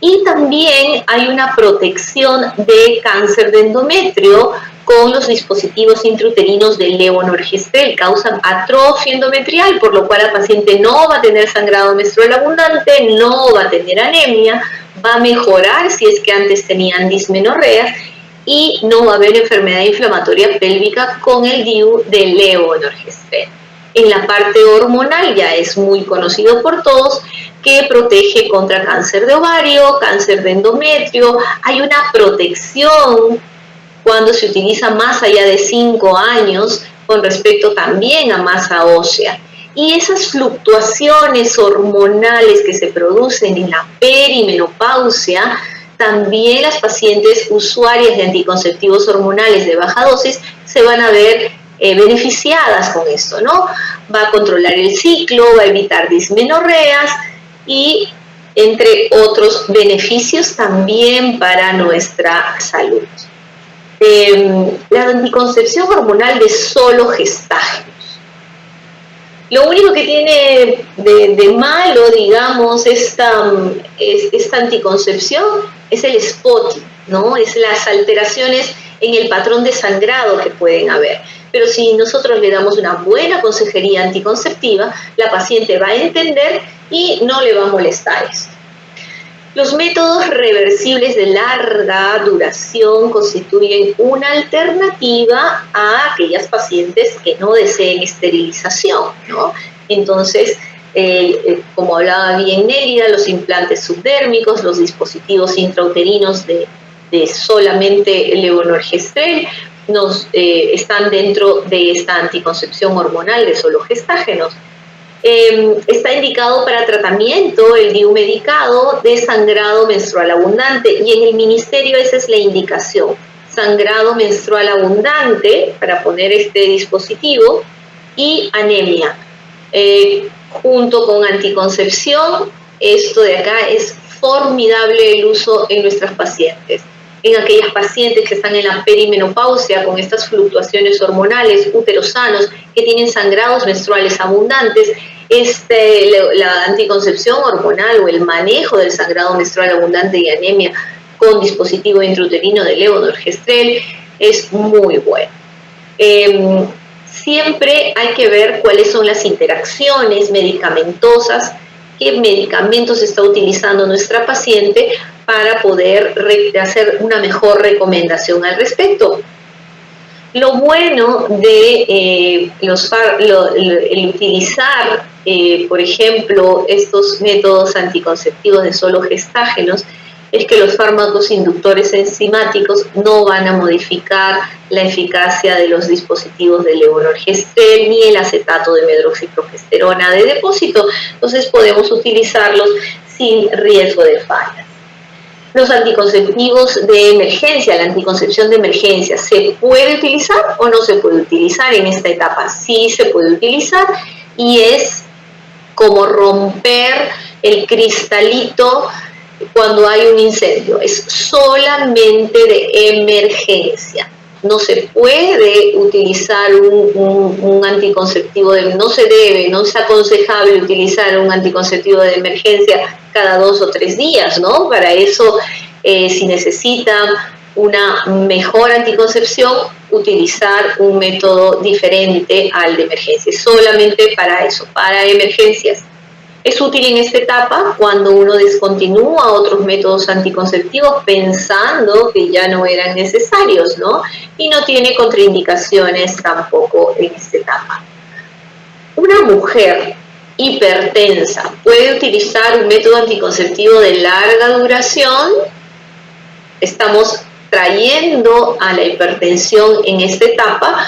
Y también hay una protección de cáncer de endometrio con los dispositivos intrauterinos de levonorgestrel. Causan atrofia endometrial, por lo cual la paciente no va a tener sangrado menstrual abundante, no va a tener anemia, va a mejorar si es que antes tenían dismenorreas y no va a haber enfermedad inflamatoria pélvica con el DIU de levonorgestrel. En la parte hormonal ya es muy conocido por todos, que protege contra cáncer de ovario, cáncer de endometrio. Hay una protección cuando se utiliza más allá de 5 años con respecto también a masa ósea. Y esas fluctuaciones hormonales que se producen en la perimenopausia, también las pacientes usuarias de anticonceptivos hormonales de baja dosis se van a ver beneficiadas con esto, ¿no? Va a controlar el ciclo, va a evitar dismenorreas y entre otros beneficios también para nuestra salud. La anticoncepción hormonal de solo gestágenos. Lo único que tiene de malo, digamos, esta anticoncepción es el spotting, ¿no? Es las alteraciones en el patrón de sangrado que pueden haber. Pero si nosotros le damos una buena consejería anticonceptiva, la paciente va a entender y no le va a molestar esto. Los métodos reversibles de larga duración constituyen una alternativa a aquellas pacientes que no deseen esterilización, ¿no? Entonces, como hablaba bien Nélida, los implantes subdérmicos, los dispositivos intrauterinos de solamente levonorgestrel, están dentro de esta anticoncepción hormonal de solo gestágenos. Está indicado para tratamiento el DIU medicado de sangrado menstrual abundante y en el ministerio esa es la indicación, sangrado menstrual abundante para poner este dispositivo y anemia. Junto con anticoncepción, esto de acá es formidable el uso en nuestras pacientes. En aquellas pacientes que están en la perimenopausia con estas fluctuaciones hormonales, úteros sanos, que tienen sangrados menstruales abundantes, la anticoncepción hormonal o el manejo del sangrado menstrual abundante y anemia con dispositivo intrauterino de levonorgestrel es muy bueno. Siempre hay que ver cuáles son las interacciones medicamentosas, qué medicamentos está utilizando nuestra paciente para poder hacer una mejor recomendación al respecto. Lo bueno de el utilizar, por ejemplo, estos métodos anticonceptivos de solo gestágenos es que los fármacos inductores enzimáticos no van a modificar la eficacia de los dispositivos de levonorgestrel ni el acetato de medroxiprogesterona de depósito, entonces podemos utilizarlos sin riesgo de fallas. Los anticonceptivos de emergencia, la anticoncepción de emergencia, ¿se puede utilizar o no se puede utilizar en esta etapa? Sí se puede utilizar y es como romper el cristalito cuando hay un incendio, es solamente de emergencia. No se puede utilizar un anticonceptivo, no es aconsejable utilizar un anticonceptivo de emergencia cada 2 o 3 días, ¿no? Para eso, si necesitan una mejor anticoncepción, utilizar un método diferente al de emergencia, solamente para eso, para emergencias. Es útil en esta etapa cuando uno descontinúa otros métodos anticonceptivos pensando que ya no eran necesarios, ¿no? Y no tiene contraindicaciones tampoco en esta etapa. Una mujer hipertensa puede utilizar un método anticonceptivo de larga duración. Estamos trayendo a la hipertensión en esta etapa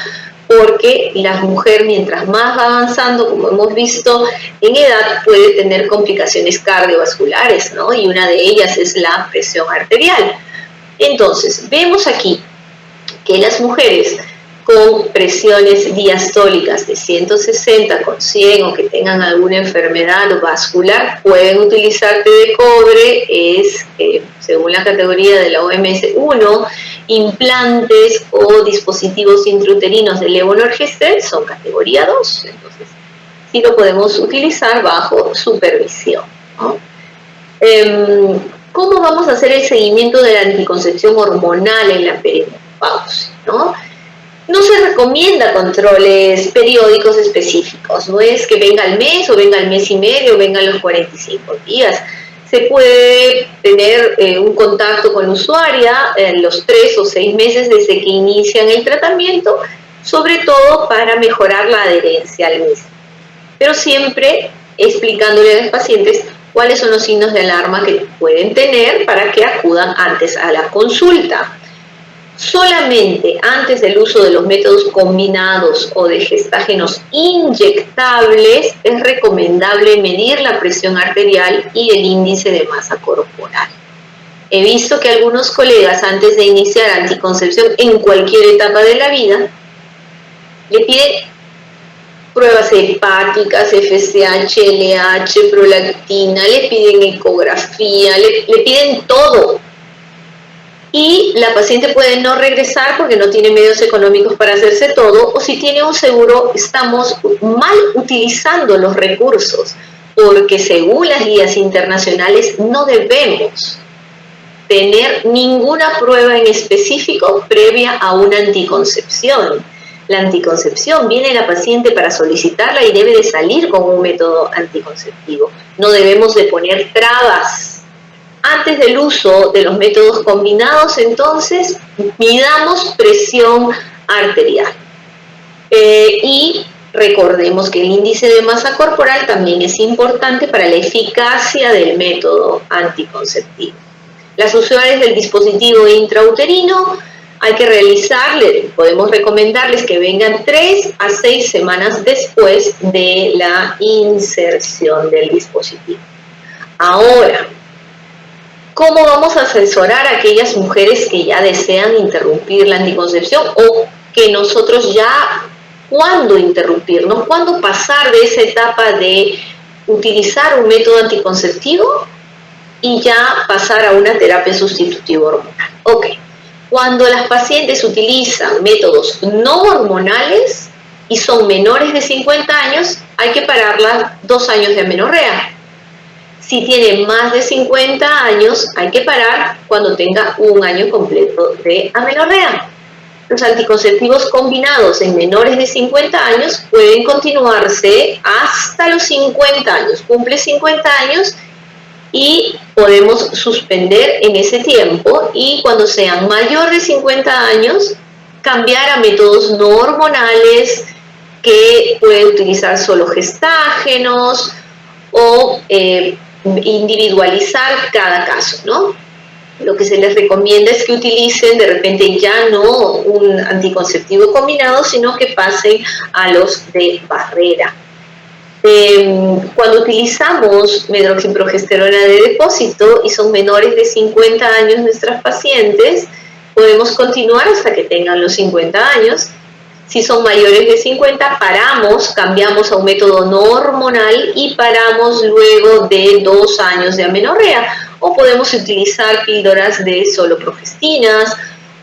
porque la mujer, mientras más va avanzando, como hemos visto, en edad puede tener complicaciones cardiovasculares, ¿no? Y una de ellas es la presión arterial. Entonces, vemos aquí que las mujeres con presiones diastólicas de 160 con 100 o que tengan alguna enfermedad vascular pueden utilizar té de cobre, es según la categoría de la OMS 1, implantes o dispositivos intrauterinos de levonorgestrel son categoría 2, entonces sí lo podemos utilizar bajo supervisión, ¿no? ¿Cómo vamos a hacer el seguimiento de la anticoncepción hormonal en la perimenopausia, ¿no? No se recomienda controles periódicos específicos, no es que venga al mes o venga al mes y medio o venga a los 45 días. Se puede tener un contacto con la usuaria en los 3 o 6 meses desde que inician el tratamiento, sobre todo para mejorar la adherencia al mismo. Pero siempre explicándole a los pacientes cuáles son los signos de alarma que pueden tener para que acudan antes a la consulta. Solamente antes del uso de los métodos combinados o de gestágenos inyectables es recomendable medir la presión arterial y el índice de masa corporal. He visto que algunos colegas, antes de iniciar anticoncepción en cualquier etapa de la vida, le piden pruebas hepáticas, FSH, LH, prolactina, le piden ecografía, le piden todo. Y la paciente puede no regresar porque no tiene medios económicos para hacerse todo, o si tiene un seguro, estamos mal utilizando los recursos, porque según las guías internacionales no debemos tener ninguna prueba en específico previa a una anticoncepción. La anticoncepción viene la paciente para solicitarla y debe de salir con un método anticonceptivo. No debemos de poner trabas. Antes del uso de los métodos combinados, entonces, midamos presión arterial. Y recordemos que el índice de masa corporal también es importante para la eficacia del método anticonceptivo. Las usuarias del dispositivo intrauterino hay que realizarle, podemos recomendarles que vengan 3 a 6 semanas después de la inserción del dispositivo. Ahora, ¿cómo vamos a asesorar a aquellas mujeres que ya desean interrumpir la anticoncepción o que nosotros ya, cuándo interrumpirnos, cuándo pasar de esa etapa de utilizar un método anticonceptivo y ya pasar a una terapia sustitutiva hormonal? Ok, cuando las pacientes utilizan métodos no hormonales y son menores de 50 años, hay que pararlas 2 años de amenorrea. Si tiene más de 50 años, hay que parar cuando tenga 1 año completo de amenorrea. Los anticonceptivos combinados en menores de 50 años pueden continuarse hasta los 50 años. Cumple 50 años y podemos suspender en ese tiempo, y cuando sean mayor de 50 años, cambiar a métodos no hormonales que pueden utilizar solo gestágenos o individualizar cada caso, ¿no? Lo que se les recomienda es que utilicen de repente ya no un anticonceptivo combinado, sino que pasen a los de barrera. Cuando utilizamos medroxiprogesterona de depósito y son menores de 50 años nuestras pacientes, podemos continuar hasta que tengan los 50 años. Si son mayores de 50, paramos, cambiamos a un método no hormonal y paramos luego de 2 años de amenorrea. O podemos utilizar píldoras de solo progestinas,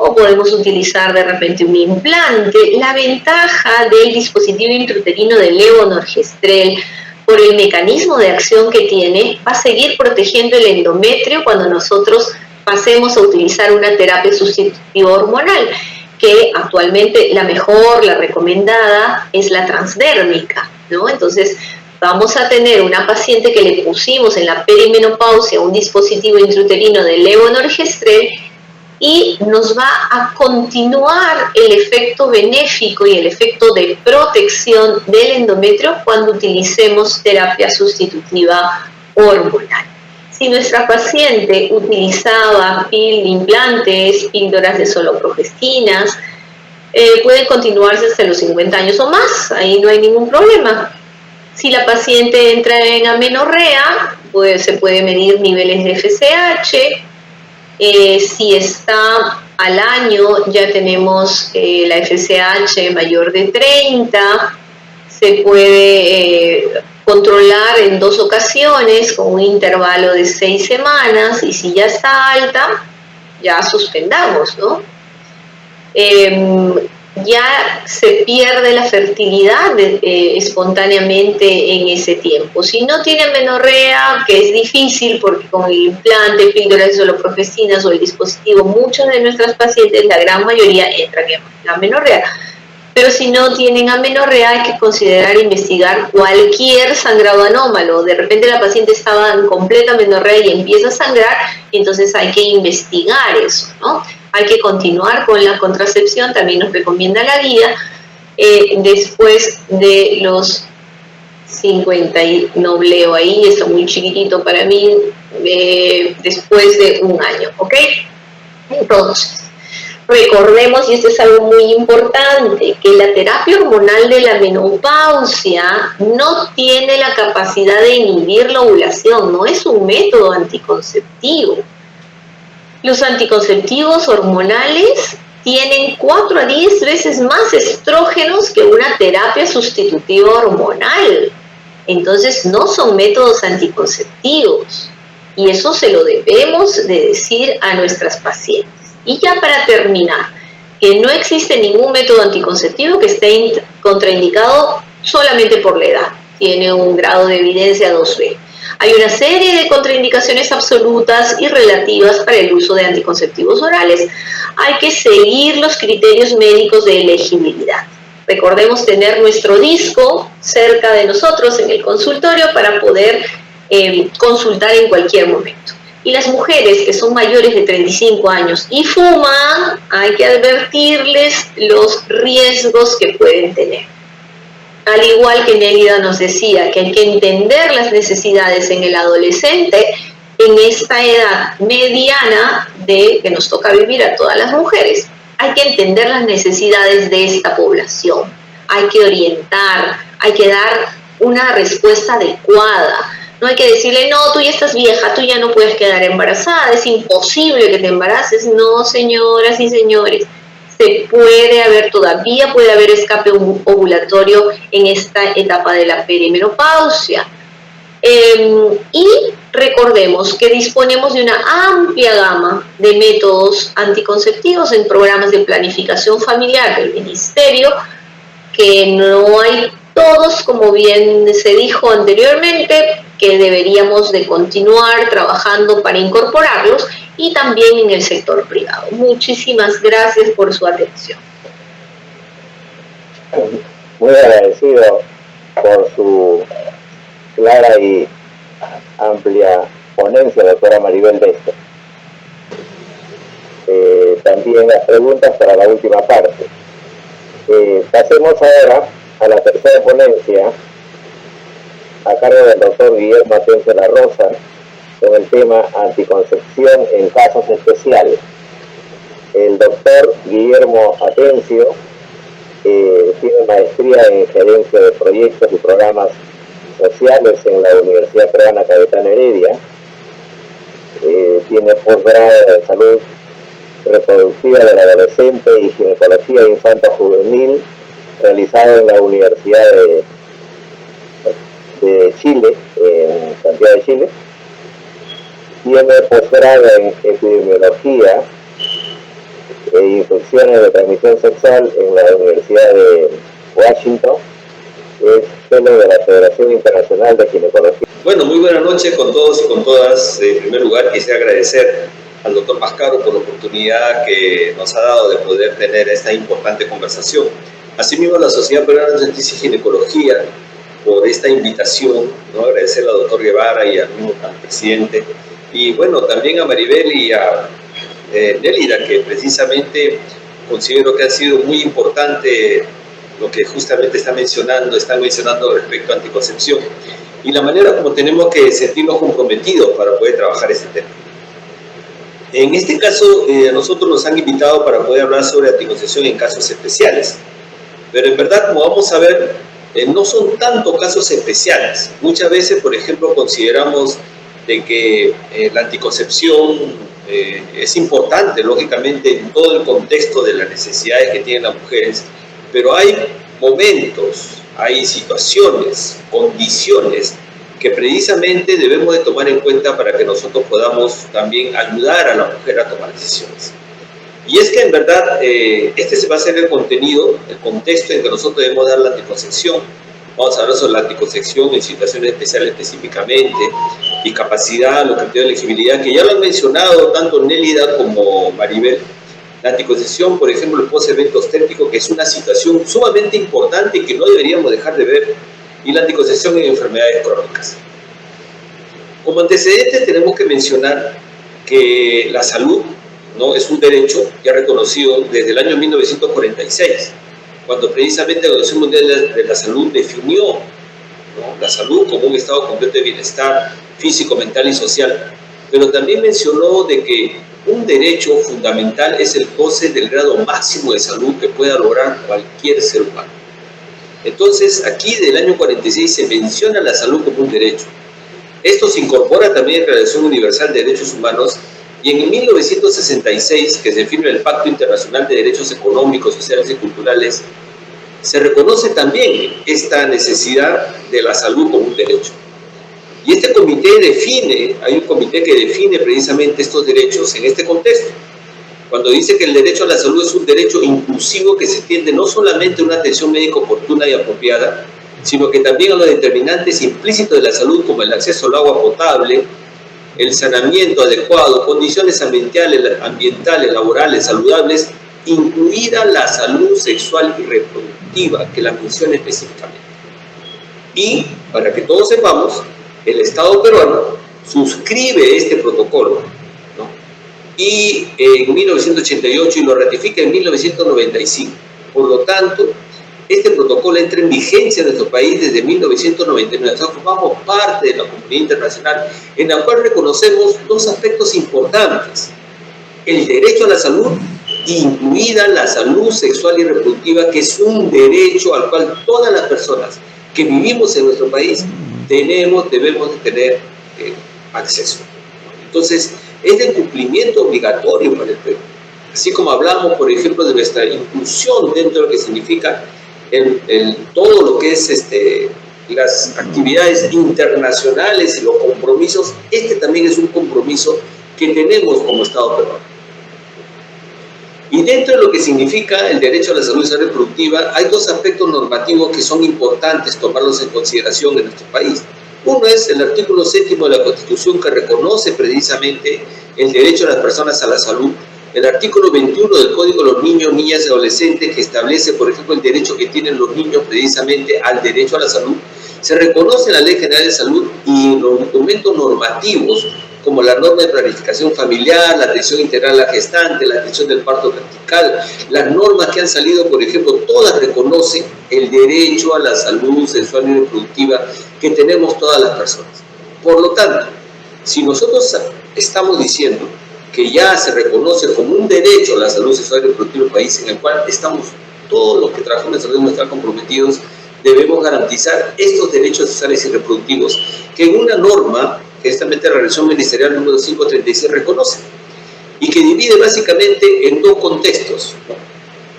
o podemos utilizar de repente un implante. La ventaja del dispositivo intrauterino de levonorgestrel, por el mecanismo de acción que tiene, va a seguir protegiendo el endometrio cuando nosotros pasemos a utilizar una terapia sustitutiva hormonal, que actualmente la mejor, la recomendada, es la transdérmica, ¿no? Entonces, vamos a tener una paciente que le pusimos en la perimenopausia un dispositivo intrauterino de levonorgestrel y nos va a continuar el efecto benéfico y el efecto de protección del endometrio cuando utilicemos terapia sustitutiva hormonal. Si nuestra paciente utilizaba implantes, píldoras de solo progestinas, pueden continuarse hasta los 50 años o más, ahí no hay ningún problema. Si la paciente entra en amenorrea, pues se puede medir niveles de FSH. Si está al año, ya tenemos la FSH mayor de 30, se puede controlar en 2 ocasiones con un intervalo de 6 semanas, y si ya está alta, ya suspendamos, ¿no? Ya se pierde la fertilidad espontáneamente en ese tiempo. Si no tiene amenorrea, que es difícil porque con el implante, píldoras de solo progestinas o el dispositivo, muchas de nuestras pacientes, la gran mayoría, entran en la amenorrea. Pero si no tienen amenorrea, hay que considerar investigar cualquier sangrado anómalo. De repente la paciente estaba en completa amenorrea y empieza a sangrar, entonces hay que investigar eso, ¿no? Hay que continuar con la contracepción, también nos recomienda la guía, después de los 50 y no leo ahí, está muy chiquitito para mí, después de un año, ¿ok? Entonces, recordemos, y esto es algo muy importante, que la terapia hormonal de la menopausia no tiene la capacidad de inhibir la ovulación, no es un método anticonceptivo. Los anticonceptivos hormonales tienen 4 a 10 veces más estrógenos que una terapia sustitutiva hormonal. Entonces no son métodos anticonceptivos y eso se lo debemos de decir a nuestras pacientes. Y ya para terminar, que no existe ningún método anticonceptivo que esté contraindicado solamente por la edad. Tiene un grado de evidencia 2B. Hay una serie de contraindicaciones absolutas y relativas para el uso de anticonceptivos orales. Hay que seguir los criterios médicos de elegibilidad. Recordemos tener nuestro disco cerca de nosotros en el consultorio para poder consultar en cualquier momento. Y las mujeres que son mayores de 35 años y fuman, hay que advertirles los riesgos que pueden tener. Al igual que Nélida nos decía que hay que entender las necesidades en el adolescente, en esta edad mediana que nos toca vivir a todas las mujeres, hay que entender las necesidades de esta población, hay que orientar, hay que dar una respuesta adecuada. No hay que decirle, no, tú ya estás vieja, tú ya no puedes quedar embarazada, es imposible que te embaraces. No, señoras y señores, todavía puede haber escape ovulatorio en esta etapa de la perimenopausia. Y recordemos que disponemos de una amplia gama de métodos anticonceptivos en programas de planificación familiar del Ministerio, que no hay todos, como bien se dijo anteriormente, que deberíamos de continuar trabajando para incorporarlos, y también en el sector privado. Muchísimas gracias por su atención. Muy agradecido por su clara y amplia ponencia, doctora Maribel Bester. También las preguntas para la última parte. Pasemos ahora a la tercera ponencia, a cargo del doctor Guillermo Atencio La Rosa, con el tema anticoncepción en casos especiales. El doctor Guillermo Atencio tiene maestría en gerencia de proyectos y programas sociales en la Universidad Peruana Cayetano Heredia. Tiene posgrado en salud reproductiva del adolescente y ginecología infanto-juvenil realizado en la Universidad de Chile, en Santiago de Chile. Tiene posgrado en epidemiología e infecciones de transmisión sexual en la Universidad de Washington. Es fellow de la Federación Internacional de Ginecología. Bueno, muy buenas noches con todos y con todas. En primer lugar, quisiera agradecer al doctor Mascaro por la oportunidad que nos ha dado de poder tener esta importante conversación. Asimismo, a la Sociedad Peruana de Obstetricia y Ginecología por esta invitación, ¿no? Agradecer al doctor Guevara y al presidente, y bueno, también a Maribel y a Nélida, que precisamente considero que ha sido muy importante lo que justamente están mencionando respecto a anticoncepción y la manera como tenemos que sentirnos comprometidos para poder trabajar este tema. En este caso, a nosotros nos han invitado para poder hablar sobre anticoncepción en casos especiales, pero en verdad, como vamos a ver, no son tanto casos especiales. Muchas veces, por ejemplo, consideramos de que la anticoncepción es importante, lógicamente, en todo el contexto de las necesidades que tienen las mujeres, pero hay momentos, hay situaciones, condiciones que precisamente debemos de tomar en cuenta para que nosotros podamos también ayudar a la mujer a tomar decisiones. Y es que en verdad este se va a ser el contenido, el contexto en que nosotros debemos dar la anticoncepción. Vamos a hablar sobre la anticoncepción en situaciones especiales específicamente, discapacidad, los criterios de elegibilidad, que ya lo han mencionado tanto Nélida como Maribel. La anticoncepción, por ejemplo, el post-evento obstétrico, que es una situación sumamente importante y que no deberíamos dejar de ver, y la anticoncepción en enfermedades crónicas. Como antecedentes tenemos que mencionar que la salud, ¿no?, es un derecho ya reconocido desde el año 1946, cuando precisamente la Organización Mundial de la Salud definió ¿no? La salud como un estado completo de bienestar físico, mental y social. Pero también mencionó de que un derecho fundamental es el goce del grado máximo de salud que pueda lograr cualquier ser humano. Entonces, aquí del año 46 se menciona la salud como un derecho. Esto se incorpora también en la Declaración Universal de Derechos Humanos y en 1966, que se firma el Pacto Internacional de Derechos Económicos, Sociales y Culturales, se reconoce también esta necesidad de la salud como un derecho. Y este comité define, hay un comité que define precisamente estos derechos en este contexto, cuando dice que el derecho a la salud es un derecho inclusivo que se atiende no solamente a una atención médica oportuna y apropiada, sino que también a los determinantes implícitos de la salud como el acceso al agua potable, el saneamiento adecuado, condiciones ambientales, laborales, saludables, incluida la salud sexual y reproductiva, que la menciona específicamente. Y, para que todos sepamos, el Estado peruano suscribe este protocolo, ¿no? Y en 1988 y lo ratifica en 1995. Por lo tanto, este protocolo entra en vigencia en nuestro país desde 1999. Nosotros formamos parte de la comunidad internacional en la cual reconocemos dos aspectos importantes: el derecho a la salud, incluida la salud sexual y reproductiva, que es un derecho al cual todas las personas que vivimos en nuestro país debemos de tener acceso. Entonces, es de cumplimiento obligatorio para el Perú. Así como hablamos, por ejemplo, de nuestra inclusión dentro de lo que significa todo lo que es las actividades internacionales y los compromisos, este también es un compromiso que tenemos como Estado peruano. Y dentro de lo que significa el derecho a la salud reproductiva, hay dos aspectos normativos que son importantes tomarlos en consideración en nuestro país. Uno es el artículo 7 de la Constitución, que reconoce precisamente el derecho de las personas a la salud. El artículo 21 del Código de los Niños, Niñas y Adolescentes, que establece, por ejemplo, el derecho que tienen los niños precisamente al derecho a la salud. Se reconoce en la Ley General de Salud y en los documentos normativos, como la norma de planificación familiar, la atención integral a la gestante, la atención del parto vertical, las normas que han salido, por ejemplo, todas reconocen el derecho a la salud sexual y reproductiva que tenemos todas las personas. Por lo tanto, si nosotros estamos diciendo que ya se reconoce como un derecho a la salud sexual y reproductiva en el país, en el cual estamos todos los que trabajamos en salud debemos estar comprometidos, debemos garantizar estos derechos sexuales y reproductivos que en una norma que esta la Resolución Ministerial número 536 reconoce y que divide básicamente en dos contextos.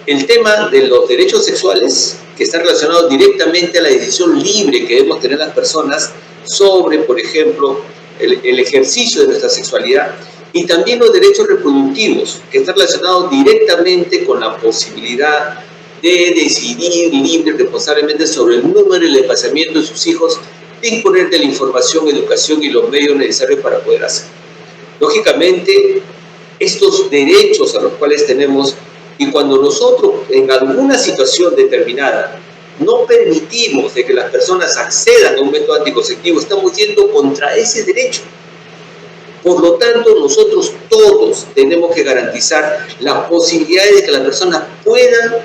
El tema de los derechos sexuales, que está relacionado directamente a la decisión libre que debemos tener las personas sobre, por ejemplo, el ejercicio de nuestra sexualidad, y también los derechos reproductivos, que están relacionados directamente con la posibilidad de decidir libre y responsablemente sobre el número y el espaciamiento de sus hijos, de disponer de la información, educación y los medios necesarios para poder hacerlo. Lógicamente, estos derechos a los cuales tenemos, y cuando nosotros en alguna situación determinada no permitimos de que las personas accedan a un método anticonceptivo, estamos yendo contra ese derecho. Por lo tanto, nosotros todos tenemos que garantizar la posibilidad de que las personas puedan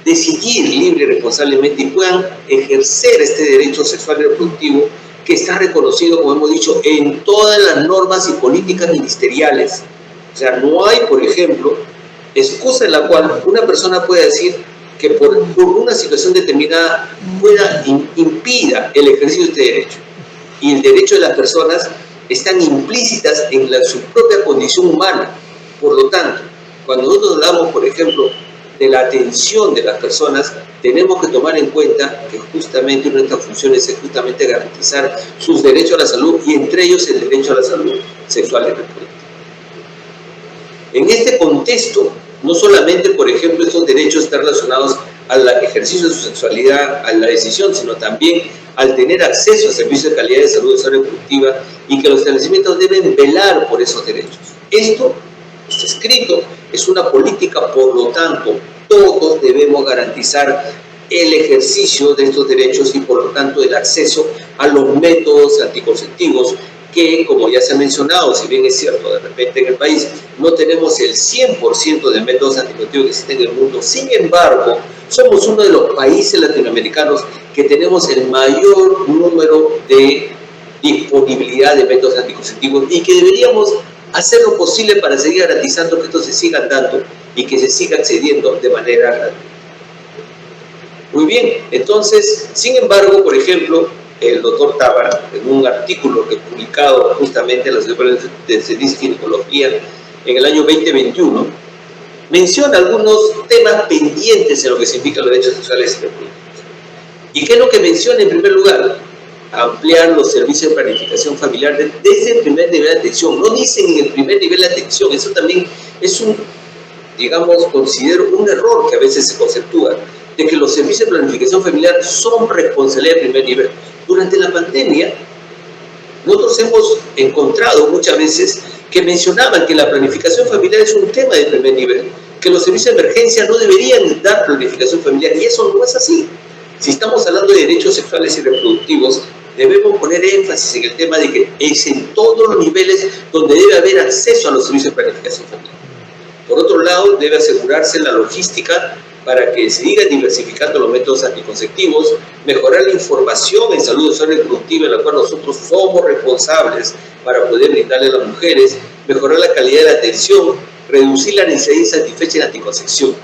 decidir libre y responsablemente y puedan ejercer este derecho sexual y reproductivo que está reconocido, como hemos dicho, en todas las normas y políticas ministeriales. O sea, no hay, por ejemplo, excusa en la cual una persona pueda decir que por una situación determinada impida el ejercicio de este derecho. Y el derecho de las personas están implícitas en su propia condición humana. Por lo tanto, cuando nosotros hablamos, por ejemplo, de la atención de las personas, tenemos que tomar en cuenta que justamente una de nuestras funciones es justamente garantizar sus derechos a la salud, y entre ellos el derecho a la salud sexual y reproductiva. En este contexto, no solamente, por ejemplo, estos derechos están relacionados al ejercicio de su sexualidad, a la decisión, sino también al tener acceso a servicios de calidad de salud sexual y reproductiva, y que los establecimientos deben velar por esos derechos. Esto está escrito, es una política, por lo tanto, todos debemos garantizar el ejercicio de estos derechos y, por lo tanto, el acceso a los métodos anticonceptivos que, como ya se ha mencionado, si bien es cierto, de repente en el país no tenemos el 100% de métodos anticonceptivos que existen en el mundo. Sin embargo, Somos uno de los países latinoamericanos que tenemos el mayor número de disponibilidad de métodos anticonceptivos y que deberíamos hacer lo posible para seguir garantizando que estos se sigan dando y que se siga accediendo de manera gratuita. Muy bien, entonces, sin embargo, por ejemplo, el doctor Tábara, en un artículo que publicado justamente en la Sociedad de Servicio de Ginecología en el año 2021, menciona algunos temas pendientes en lo que significan los derechos sexuales y reproductivos. ¿Y qué es lo que menciona en primer lugar? Ampliar los servicios de planificación familiar desde el primer nivel de atención. No dicen en el primer nivel de atención, eso también es un, digamos, considero un error que a veces se conceptúa, de que los servicios de planificación familiar son responsabilidad de primer nivel. Durante la pandemia, nosotros hemos encontrado muchas veces que mencionaban que la planificación familiar es un tema de primer nivel, que los servicios de emergencia no deberían dar planificación familiar, y eso no es así. Si estamos hablando de derechos sexuales y reproductivos, debemos poner énfasis en el tema de que es en todos los niveles donde debe haber acceso a los servicios de planificación familiar. Por otro lado, debe asegurarse la logística para que se sigan diversificando los métodos anticonceptivos, mejorar la información en salud sexual y reproductiva, en la cual nosotros somos responsables para poder brindarle a las mujeres, mejorar la calidad de la atención, reducir la necesidad insatisfecha en anticoncepción.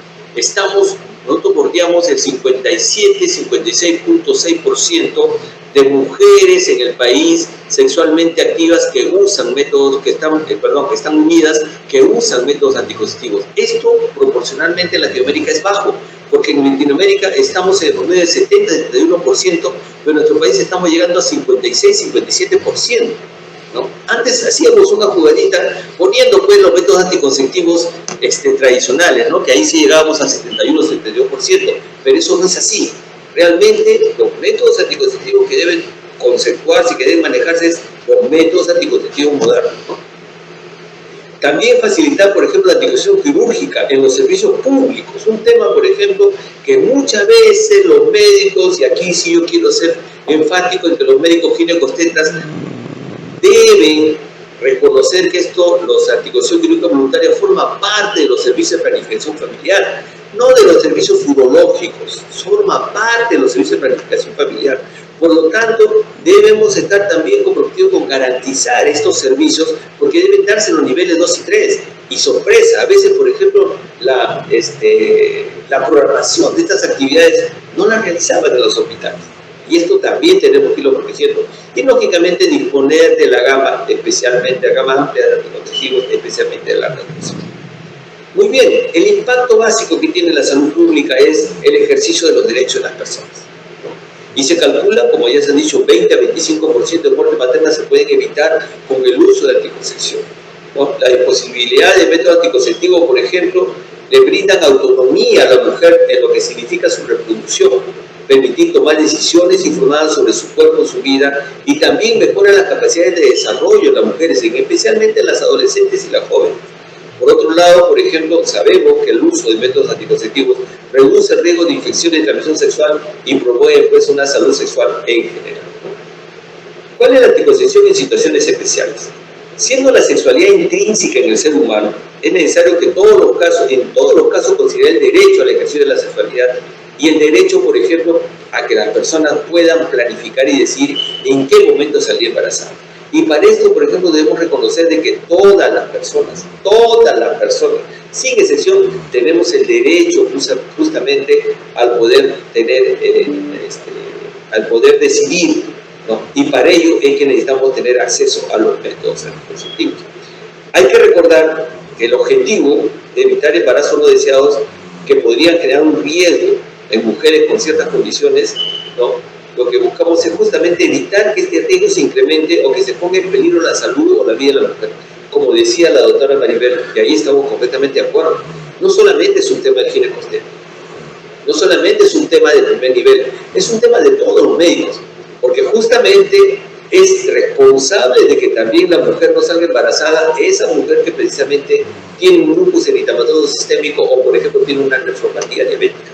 Nosotros bordeamos el 56.6% de mujeres en el país sexualmente activas que usan métodos, que están unidas, que usan métodos anticonceptivos. Esto proporcionalmente en Latinoamérica es bajo, porque en Latinoamérica estamos en el promedio de 70-71%, pero en nuestro país estamos llegando a 56-57%. ¿no? Antes hacíamos una jugadita poniendo pues los métodos anticonceptivos tradicionales, ¿no? Que ahí sí llegábamos al 71-72%, pero eso no es así. Realmente los métodos anticonceptivos que deben conceptuarse y que deben manejarse es los métodos anticonceptivos modernos, ¿no? También facilitar, por ejemplo, la anticoncepción quirúrgica en los servicios públicos. Un tema, por ejemplo, que muchas veces los médicos, y aquí sí yo quiero ser enfático en que los médicos ginecobstetras deben reconocer que los anticoncepción quirúrgica voluntaria forma parte de los servicios de planificación familiar, no de los servicios urológicos, forma parte de los servicios de planificación familiar. Por lo tanto, debemos estar también comprometidos con garantizar estos servicios, porque deben darse en los niveles 2 y 3. Y sorpresa, a veces, por ejemplo, la programación de estas actividades no la realizaban en los hospitales. Y esto también tenemos que irlo protegiendo. Y lógicamente disponer de la gama, especialmente la gama amplia de anticonceptivos, especialmente de la reproducción. Muy bien, el impacto básico que tiene la salud pública es el ejercicio de los derechos de las personas, ¿no? Y se calcula, como ya se han dicho, 20 a 25% de muerte materna se pueden evitar con el uso de anticoncepción, ¿no? La imposibilidad de métodos anticonceptivos, por ejemplo, le brindan autonomía a la mujer en lo que significa su reproducción, permitir tomar decisiones informadas sobre su cuerpo, su vida, y también mejora las capacidades de desarrollo de las mujeres, especialmente en las adolescentes y las jóvenes. Por otro lado, por ejemplo, sabemos que el uso de métodos anticonceptivos reduce el riesgo de infecciones de transmisión sexual y promueve pues una salud sexual en general. ¿Cuál es la anticoncepción en situaciones especiales? Siendo la sexualidad intrínseca en el ser humano, es necesario que en todos los casos considerar el derecho al ejercicio de la sexualidad y el derecho, por ejemplo, a que las personas puedan planificar y decidir en qué momento salir embarazadas. Y para esto, por ejemplo, debemos reconocer de que todas las personas, sin excepción, tenemos el derecho justamente al poder al poder decidir, ¿no? Y para ello es que necesitamos tener acceso a los métodos anticonceptivos. Hay que recordar que el objetivo de evitar embarazos no deseados que podrían generar un riesgo en mujeres con ciertas condiciones, ¿no? Lo que buscamos es justamente evitar que este riesgo se incremente o que se ponga en peligro la salud o la vida de la mujer. Como decía la doctora Maribel, y ahí estamos completamente de acuerdo, no solamente es un tema de ginecobstetra, no solamente es un tema de primer nivel, es un tema de todos los médicos, porque justamente es responsable de que también la mujer no salga embarazada esa mujer que precisamente tiene un lupus eritematoso sistémico o, por ejemplo, tiene una nefropatía diabética.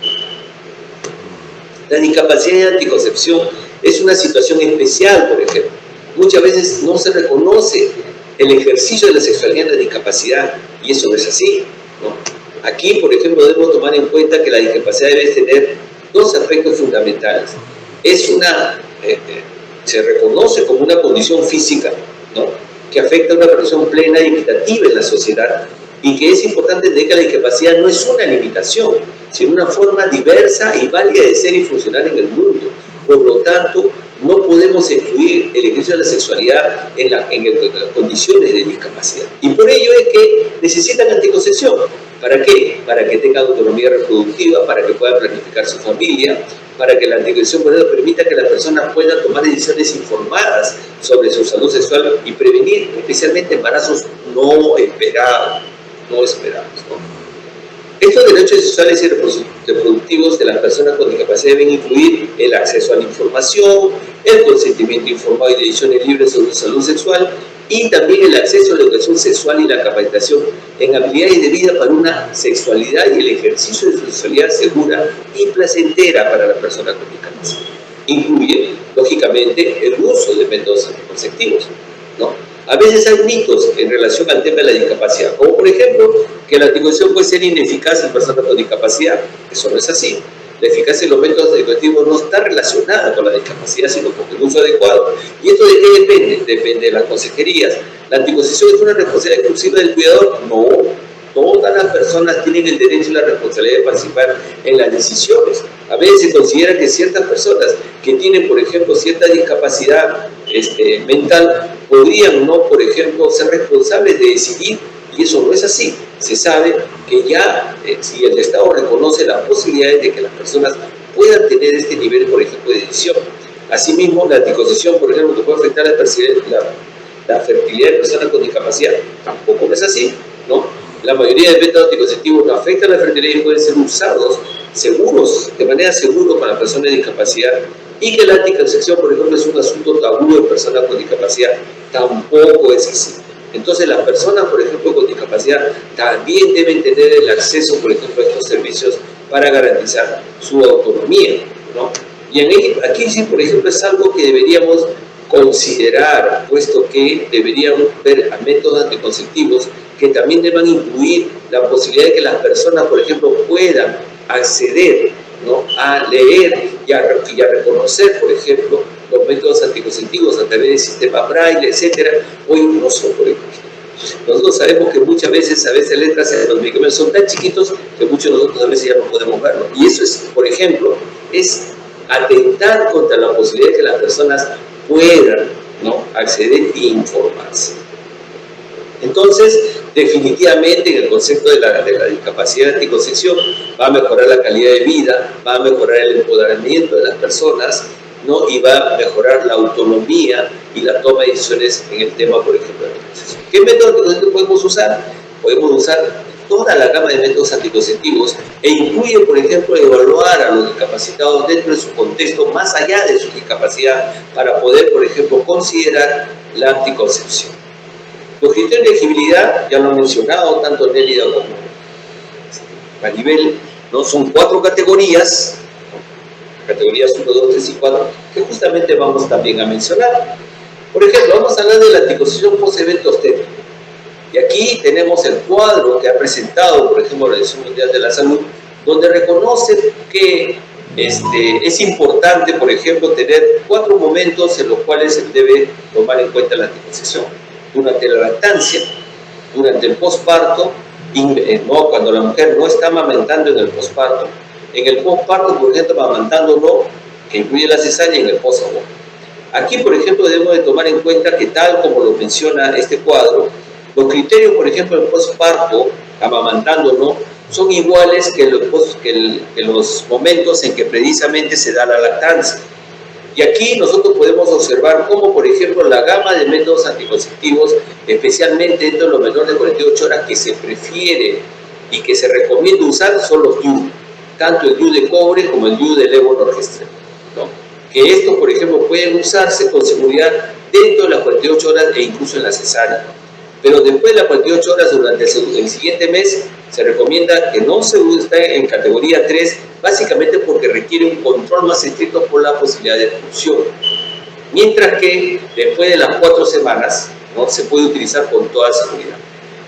La discapacidad de anticoncepción es una situación especial, por ejemplo. Muchas veces no se reconoce el ejercicio de la sexualidad en la discapacidad, y eso no es así, ¿no? Aquí, por ejemplo, debemos tomar en cuenta que la discapacidad debe tener dos aspectos fundamentales. Se reconoce como una condición física, ¿no?, que afecta a una persona plena y equitativa en la sociedad, y que es importante entender que la discapacidad no es una limitación, sino una forma diversa y válida de ser y funcionar en el mundo. Por lo tanto, no podemos excluir el ejercicio de la sexualidad en las condiciones de discapacidad. Y por ello es que necesitan anticoncepción. ¿Para qué? Para que tengan autonomía reproductiva, para que puedan planificar su familia, para que la anticoncepción permita que las personas puedan tomar decisiones informadas sobre su salud sexual y prevenir especialmente embarazos no esperados. ¿no? Estos derechos sexuales y reproductivos de las personas con discapacidad deben incluir el acceso a la información, el consentimiento informado y decisiones libres sobre su salud sexual, y también el acceso a la educación sexual y la capacitación en habilidades de vida para una sexualidad y el ejercicio de su sexualidad segura y placentera para la persona con discapacidad. Incluye, lógicamente, el uso de métodos anticonceptivos, ¿no? A veces hay mitos en relación al tema de la discapacidad, como por ejemplo que la anticoncepción puede ser ineficaz en personas con discapacidad. Eso no es así. La eficacia de los métodos anticonceptivos no está relacionada con la discapacidad, sino con el uso adecuado. ¿Y esto de qué depende? Depende de las consejerías. ¿La anticoncepción es una responsabilidad exclusiva del cuidador? No. Todas las personas tienen el derecho y la responsabilidad de participar en las decisiones. A veces se considera que ciertas personas que tienen, por ejemplo, cierta discapacidad mental podrían, ¿no?, por ejemplo, ser responsables de decidir, y eso no es así. Se sabe que ya, si el Estado reconoce las posibilidades de que las personas puedan tener este nivel, por ejemplo, de decisión. Asimismo, la anticoncepción, por ejemplo, que puede afectar la fertilidad de personas con discapacidad, tampoco no es así, ¿no? La mayoría de métodos anticonceptivos no afectan la fertilidad y pueden ser usados de manera segura para personas de discapacidad, y que la anticoncepción, por ejemplo, es un asunto tabú en personas con discapacidad, tampoco es así. Entonces, las personas, por ejemplo, con discapacidad también deben tener el acceso, por ejemplo, a estos servicios para garantizar su autonomía, ¿no? Y aquí sí, por ejemplo, es algo que deberíamos considerar, puesto que deberíamos ver a métodos anticonceptivos que también deban incluir la posibilidad de que las personas, por ejemplo, puedan acceder, ¿no?, a leer y a reconocer, por ejemplo, los métodos anticonceptivos a través del sistema Braille, etcétera, o incluso, por ejemplo, nosotros sabemos que muchas veces letras en los medicamentos son tan chiquitos que muchos de nosotros a veces ya no podemos verlo. Y eso es, por ejemplo, es atentar contra la posibilidad de que las personas puedan, ¿no?, acceder e informarse. Entonces, definitivamente en el concepto de la discapacidad de anticoncepción va a mejorar la calidad de vida, va a mejorar el empoderamiento de las personas, ¿no?, y va a mejorar la autonomía y la toma de decisiones en el tema, por ejemplo, de la anticoncepción. ¿Qué métodos anticonceptivos podemos usar? Podemos usar toda la gama de métodos anticonceptivos e incluye, por ejemplo, evaluar a los discapacitados dentro de su contexto, más allá de su discapacidad, para poder, por ejemplo, considerar la anticoncepción. Los criterios de elegibilidad, ya lo han mencionado tanto Nélida como Maribel, ¿no?, son 4 categorías, categorías 1, 2, 3 y 4, que justamente vamos también a mencionar. Por ejemplo, vamos a hablar de la anticoncepción post-evento obstétrico. Y aquí tenemos el cuadro que ha presentado, por ejemplo, la Organización Mundial de la Salud, donde reconoce que es importante, por ejemplo, tener 4 momentos en los cuales se debe tomar en cuenta la anticoncepción. Durante la lactancia, durante el posparto, no, cuando la mujer no está amamantando en el posparto, en el posparto, por ejemplo, amamantando no, que incluye la cesárea, y en el posaborto. Aquí, por ejemplo, debemos de tomar en cuenta que, tal como lo menciona este cuadro, los criterios, por ejemplo, del posparto, amamantando no, son iguales que los momentos en que precisamente se da la lactancia. Y aquí nosotros podemos observar cómo, por ejemplo, la gama de métodos anticonceptivos, especialmente dentro de los menores de 48 horas, que se prefiere y que se recomienda usar son los DIU, tanto el DIU de cobre como el DIU de levonorgestrel, ¿no?, que estos, por ejemplo, pueden usarse con seguridad dentro de las 48 horas e incluso en la cesárea. Pero después de las 48 horas, durante el siguiente mes, se recomienda que no se use en categoría 3, básicamente porque requiere un control más estricto por la posibilidad de expulsión. Mientras que después de las 4 semanas, ¿no?, se puede utilizar con toda seguridad.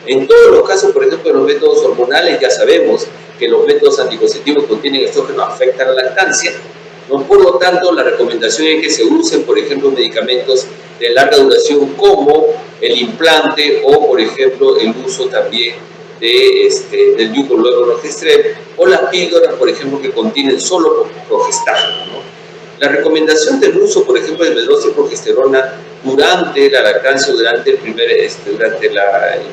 En todos los casos, por ejemplo, de los métodos hormonales, ya sabemos que los métodos anticonceptivos contienen estrógenos, afectan a la lactancia, ¿no? Por lo tanto, la recomendación es que se usen, por ejemplo, medicamentos de larga duración como el implante o, por ejemplo, el uso también del diuclorogestrel o las píldoras, por ejemplo, que contienen solo progestágeno, ¿no? La recomendación del uso, por ejemplo, de medrosa y progesterona durante la lactancia, durante el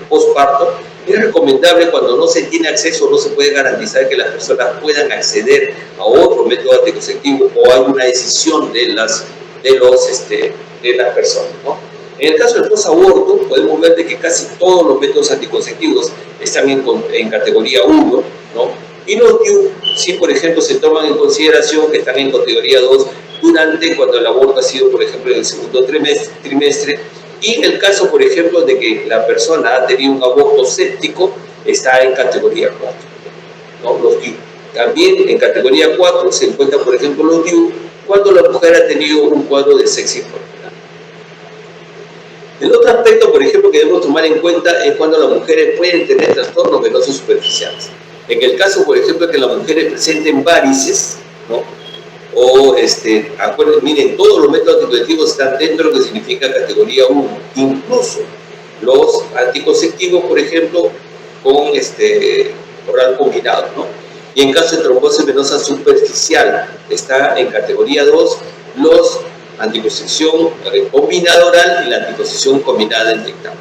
postparto, es recomendable cuando no se tiene acceso, no se puede garantizar que las personas puedan acceder a otro método anticonceptivo o hay una decisión de las personas, ¿no? En el caso del posaborto, podemos ver de que casi todos los métodos anticonceptivos están en categoría 1, ¿no? Y los DIU, sí, por ejemplo, se toman en consideración que están en categoría 2 cuando el aborto ha sido, por ejemplo, en el segundo trimestre, y en el caso, por ejemplo, de que la persona ha tenido un aborto séptico, está en categoría 4, ¿no? Los DIU. También en categoría 4 se encuentran, por ejemplo, los DIU cuando la mujer ha tenido un cuadro de sexo infertilidad. El otro aspecto, por ejemplo, que debemos tomar en cuenta es cuando las mujeres pueden tener trastornos venosos superficiales. En el caso, por ejemplo, de que las mujeres presenten varices, ¿no? O, miren, todos los métodos anticonceptivos están dentro de lo que significa categoría 1, incluso los anticonceptivos, por ejemplo, con oral combinado, ¿no? Y en caso de trombosis venosa superficial, está en categoría 2, los anticoncepción combinada oral y la anticoncepción combinada inyectable.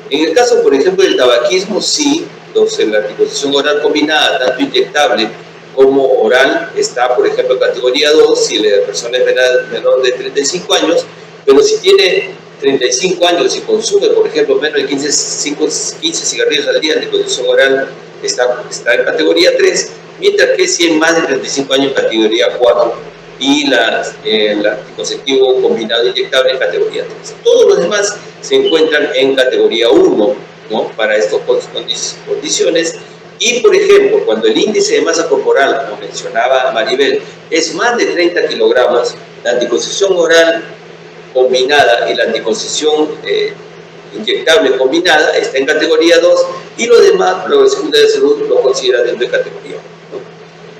En el caso, por ejemplo, del tabaquismo, sí, la anticoncepción oral combinada, tanto inyectable como oral, está, por ejemplo, en categoría 2, si la persona es menor de 35 años, pero si tiene 35 años y consume, por ejemplo, menos de 15 cigarrillos al día, la anticoncepción oral está en categoría 3, mientras que si es más de 35 años, en categoría 4, y el anticonceptivo combinado inyectable en categoría 3. Todos los demás se encuentran en categoría 1, ¿no? Para estas condiciones. Y, por ejemplo, cuando el índice de masa corporal, como mencionaba Maribel, es más de 30 kilogramos, la anticoncepción oral combinada y la anticoncepción inyectable combinada está en categoría 2 y lo demás, la Secretaría de Salud lo considera dentro de categoría 1.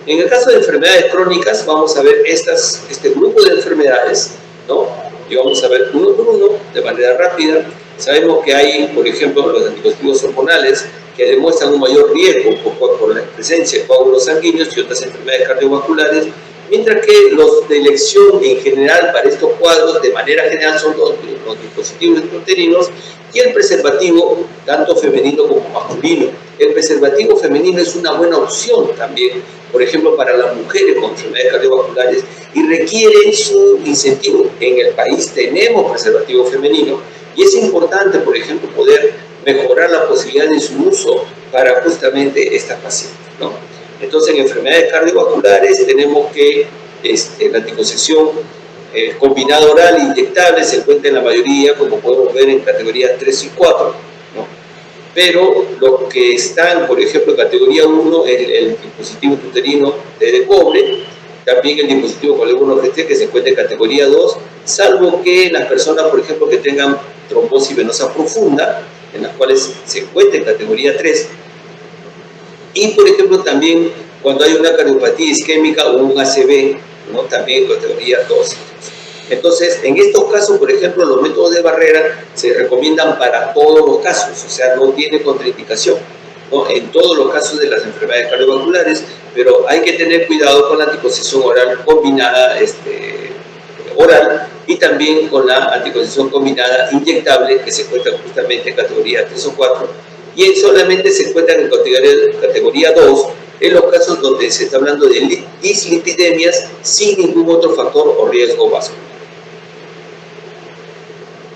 En el caso de enfermedades crónicas, vamos a ver este grupo de enfermedades, ¿no? Y vamos a ver uno por uno, de manera rápida. Sabemos que hay, por ejemplo, los anticonceptivos hormonales que demuestran un mayor riesgo por la presencia de coágulos sanguíneos y otras enfermedades cardiovasculares, mientras que los de elección en general para estos cuadros, de manera general, son los dispositivos intrauterinos y el preservativo, tanto femenino como masculino. El preservativo femenino es una buena opción también, por ejemplo, para las mujeres con enfermedades cardiovasculares y requiere su incentivo. En el país tenemos preservativo femenino y es importante, por ejemplo, poder mejorar la posibilidad de su uso para justamente estas pacientes, ¿no? Entonces, en enfermedades cardiovasculares tenemos que la anticoncepción combinada oral e inyectable se encuentra en la mayoría, como podemos ver, en categorías 3 y 4, ¿no? Pero los que están, por ejemplo, en categoría 1, el dispositivo uterino de cobre, también el dispositivo colegonogestrel que se encuentra en categoría 2, salvo que las personas, por ejemplo, que tengan trombosis venosa profunda, en las cuales se encuentra en categoría 3, y, por ejemplo, también cuando hay una cardiopatía isquémica o un ACV, ¿no? También en categoría 2. Entonces, en estos casos, por ejemplo, los métodos de barrera se recomiendan para todos los casos, o sea, no tiene contraindicación, ¿no? En todos los casos de las enfermedades cardiovasculares, pero hay que tener cuidado con la anticoncepción oral combinada oral y también con la anticoncepción combinada inyectable, que se encuentra justamente en categoría 3 o 4, y solamente se encuentran en categoría 2 en los casos donde se está hablando de dislipidemias sin ningún otro factor o riesgo vascular.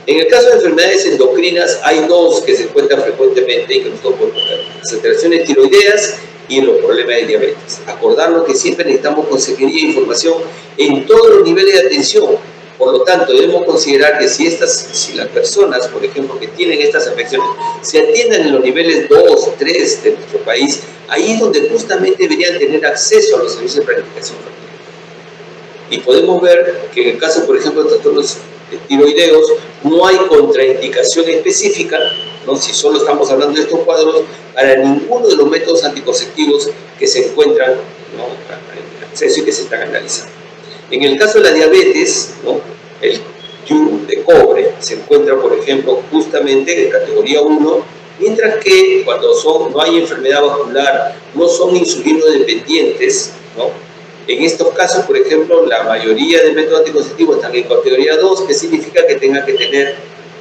En el caso de enfermedades endocrinas hay dos que se encuentran frecuentemente y que nosotros podemos ver: las alteraciones tiroideas y los problemas de diabetes. Acordarnos que siempre necesitamos consejería e información en todos los niveles de atención. Por lo tanto, debemos considerar que si las personas, por ejemplo, que tienen estas afecciones, se atienden en los niveles 2, 3 de nuestro país, ahí es donde justamente deberían tener acceso a los servicios de planificación familiar. Y podemos ver que en el caso, por ejemplo, de trastornos tiroideos, no hay contraindicación específica, ¿no? Si solo estamos hablando de estos cuadros, para ninguno de los métodos anticonceptivos que se encuentran, ¿no?, en acceso y que se están analizando. En el caso de la diabetes, ¿no?, el DIU de cobre se encuentra, por ejemplo, justamente de categoría 1, mientras que cuando no hay enfermedad vascular, no son insulinodependientes, ¿no? En estos casos, por ejemplo, la mayoría de métodos anticonceptivos están en categoría 2, que significa que tenga que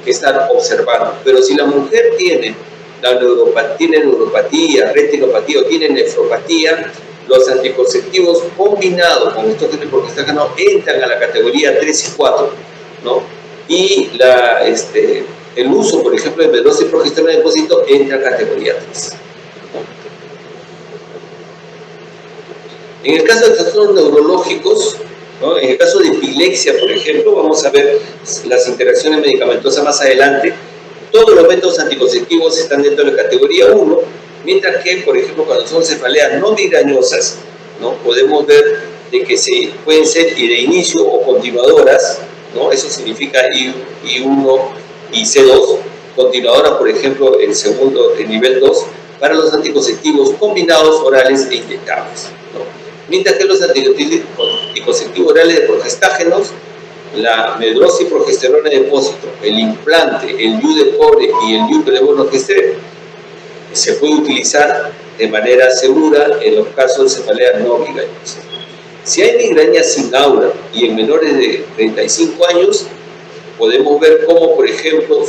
estar observando. Pero si la mujer tiene neuropatía, retinopatía o tiene nefropatía, los anticonceptivos combinados con estrógeno y progestágeno entran a la categoría 3 y 4, ¿no? Y el uso, por ejemplo, de medrosa y progesterona en depósito entra a categoría 3. En el caso de trastornos neurológicos, ¿no?, en el caso de epilepsia, por ejemplo, vamos a ver las interacciones medicamentosas más adelante. Todos los métodos anticonceptivos están dentro de la categoría 1, mientras que, por ejemplo, cuando son cefaleas no migrañosas, ¿no?, podemos ver de que pueden ser y de inicio o continuadoras, ¿no? Eso significa I1 y C2, continuadoras, por ejemplo, el nivel 2, para los anticonceptivos combinados orales e inyectables, ¿no? Mientras que los anticonceptivos orales de progestágenos, la medrosa y progesterona en depósito, el implante, el DIU de cobre y el DIU de levonorgestrel, se puede utilizar de manera segura en los casos de cefaleas no migrañosas. Si hay migraña sin aura y en menores de 35 años, podemos ver cómo, por ejemplo,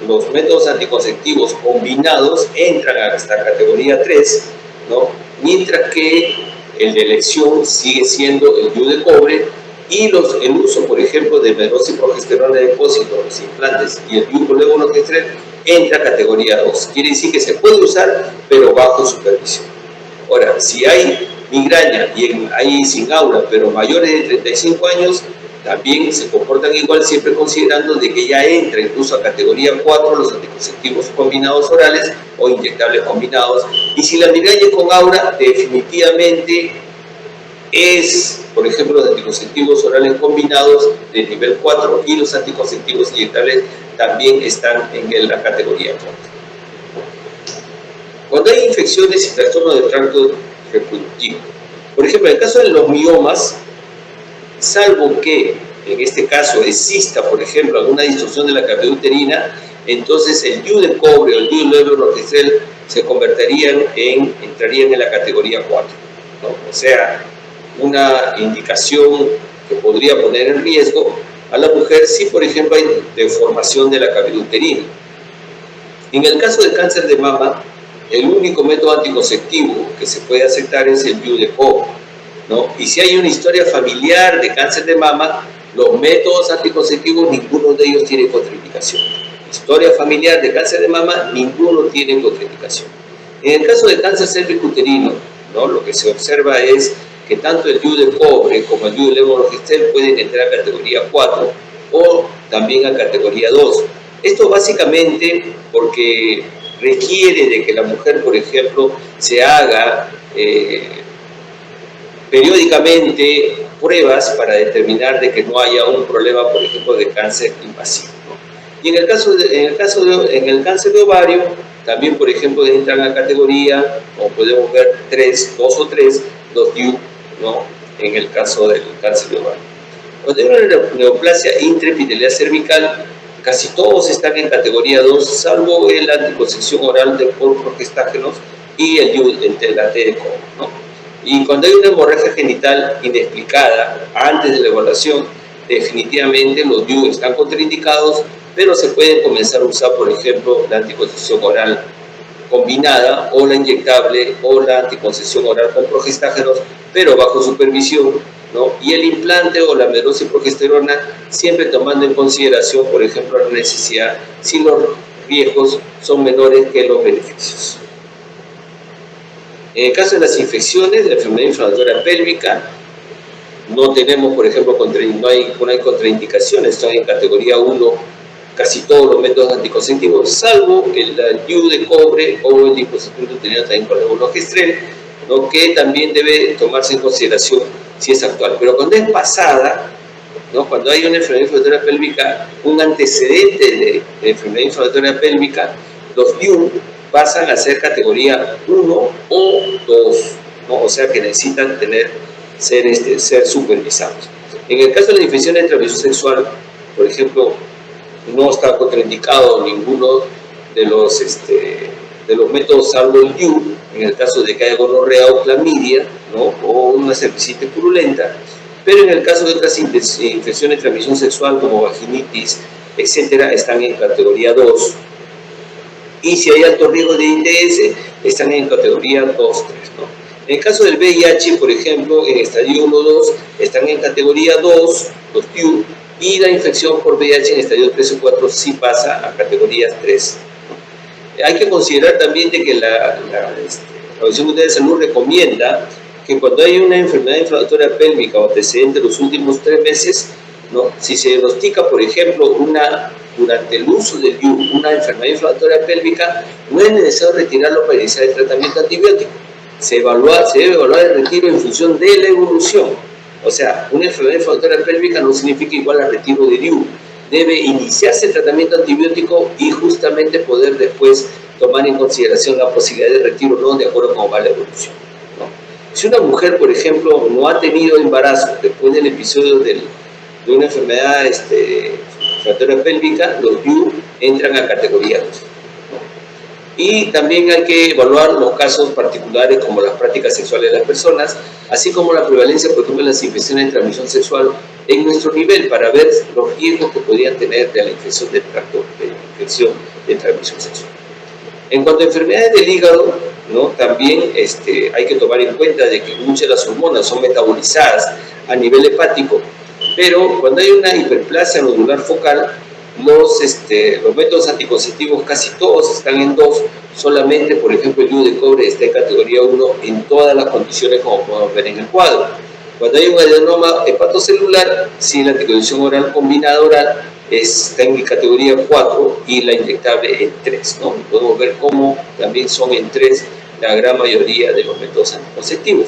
los métodos anticonceptivos combinados entran a esta categoría 3, ¿no?, mientras que el de elección sigue siendo el DIU de cobre y el uso, por ejemplo, de medrosa y progesterona de depósito, los implantes y el DIU con levonorgestrel entra a categoría 2. Quiere decir que se puede usar, pero bajo supervisión. Ahora, si hay migraña y hay sin aura, pero mayores de 35 años, también se comportan igual, siempre considerando de que ya entra incluso a categoría 4 los anticonceptivos combinados orales o inyectables combinados. Y si la migraña es con aura, definitivamente es, por ejemplo, los anticonceptivos orales combinados de nivel 4 y los anticonceptivos inyectables también están en la categoría 4. Cuando hay infecciones y trastornos del tracto reproductivo, por ejemplo, en el caso de los miomas, salvo que en este caso exista, por ejemplo, alguna distorsión de la cavidad uterina, entonces el DIU de cobre o el DIU de levonorgestrel entrarían en la categoría 4, ¿no? O sea, una indicación que podría poner en riesgo a la mujer si, por ejemplo, hay deformación de la cavidad uterina. En el caso del cáncer de mama, el único método anticonceptivo que se puede aceptar es el DIU de cobre, ¿no? Y si hay una historia familiar de cáncer de mama, los métodos anticonceptivos, ninguno de ellos tiene contraindicación. Historia familiar de cáncer de mama, ninguno tiene contraindicación. En el caso de cáncer cervicuterino, ¿no?, lo que se observa es que tanto el DIU de cobre como el DIU de levonorgestrel pueden entrar a categoría 4 o también a categoría 2. Esto básicamente porque requiere de que la mujer, por ejemplo, se haga periódicamente pruebas para determinar de que no haya un problema, por ejemplo, de cáncer invasivo, ¿no? Y en el cáncer de ovario, también, por ejemplo, entran a categoría, como podemos ver, 2 o 3, los DIU, ¿no?, en el caso del cáncer de ovario. Cuando hay una neoplasia intraepitelial cervical, casi todos están en categoría 2, salvo la anticoncepción oral de progestágenos y el DIU de la T de cobre, ¿no? Y cuando hay una hemorragia genital inexplicada antes de la evaluación, definitivamente los DIU están contraindicados, pero se puede comenzar a usar, por ejemplo, la anticoncepción oral combinada o la inyectable o la anticoncepción oral con progestágenos, pero bajo supervisión, ¿no? Y el implante o la medrosa y progesterona, siempre tomando en consideración, por ejemplo, la necesidad, si los riesgos son menores que los beneficios. En el caso de las infecciones, de la enfermedad inflamatoria pélvica, no tenemos, por ejemplo, no hay contraindicaciones, están en categoría 1 casi todos los métodos anticonceptivos, salvo el DIU de cobre o el dispositivo uterino también con levonorgestrel, ¿no?, que también debe tomarse en consideración si es actual. Pero cuando es pasada, ¿no? Cuando hay una enfermedad inflamatoria pélvica, un antecedente de enfermedad inflamatoria pélvica, los DIU pasan a ser categoría 1 o 2, ¿no? O sea que necesitan ser supervisados. En el caso de la infección de transmisión sexual, por ejemplo, no está contraindicado ninguno de los métodos salvo el DIU, en el caso de que haya gonorrea o clamidia, ¿no? O una cervicitis purulenta, pero en el caso de otras infecciones de transmisión sexual como vaginitis, etcétera, están en categoría 2. Y si hay alto riesgo de ITS, están en categoría 2, 3, ¿no? En el caso del VIH, por ejemplo, en estadio 1, 2, están en categoría 2, los DIU, y la infección por VIH en estadio 3 o 4 sí pasa a categoría 3. Hay que considerar también de que la Organización Mundial de Salud recomienda que cuando hay una enfermedad inflamatoria pélvica o antecedente de los últimos 3 meses, ¿no? Si se diagnostica, por ejemplo, durante el uso del DIU, una enfermedad inflamatoria pélvica, no es necesario retirarlo para iniciar el tratamiento antibiótico. Se debe evaluar el retiro en función de la evolución. O sea, una enfermedad inflamatoria pélvica no significa igual al retiro de DIU. Debe iniciarse el tratamiento antibiótico y justamente poder después tomar en consideración la posibilidad de retiro, no de acuerdo con cómo va la evolución, ¿no? Si una mujer, por ejemplo, no ha tenido embarazo después del episodio de una enfermedad inflamatoria pélvica, los DIU entran a categoría 2. Y también hay que evaluar los casos particulares como las prácticas sexuales de las personas, así como la prevalencia, por ejemplo, de las infecciones de transmisión sexual en nuestro nivel para ver los riesgos que podrían tener de la infección de transmisión sexual. En cuanto a enfermedades del hígado, ¿no? También hay que tomar en cuenta de que muchas de las hormonas son metabolizadas a nivel hepático, pero cuando hay una hiperplasia nodular focal, los métodos anticonceptivos casi todos están en 2, solamente, por ejemplo, el DIU de cobre está en categoría 1 en todas las condiciones como podemos ver en el cuadro. Cuando hay un adenoma hepatocelular, sí, la anticoncepción oral combinada oral está en categoría 4 y la inyectable en 3, ¿no? Podemos ver cómo también son en 3 la gran mayoría de los métodos anticonceptivos.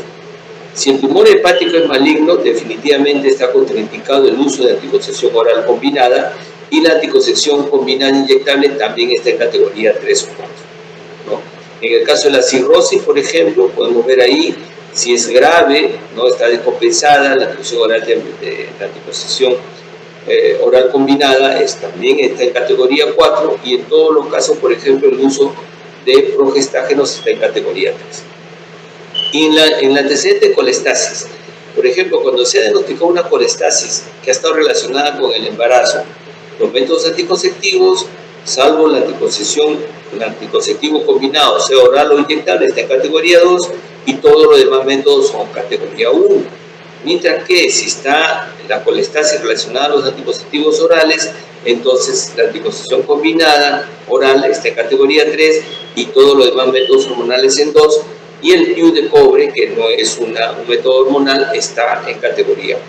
Si el tumor hepático es maligno, definitivamente está contraindicado el uso de anticoncepción oral combinada, y la anticoncepción combinada inyectable también está en categoría 3 o 4, ¿no? En el caso de la cirrosis, por ejemplo, podemos ver ahí, si es grave, no está descompensada, la anticoncepción oral la anticoncepción oral combinada también está en categoría 4, y en todos los casos, por ejemplo, el uso de progestágenos está en categoría 3. Y en la antecedente de colestasis, por ejemplo, cuando se ha diagnosticado una colestasis que ha estado relacionada con el embarazo, los métodos anticonceptivos, salvo el anticonceptivo combinado, sea oral o inyectable, está en categoría 2, y todos los demás métodos son categoría 1. Mientras que si está la colestasis relacionada a los anticonceptivos orales, entonces la anticoncepción combinada oral está en categoría 3 y todos los demás métodos hormonales en 2, y el DIU de cobre, que no es un método hormonal, está en categoría 1.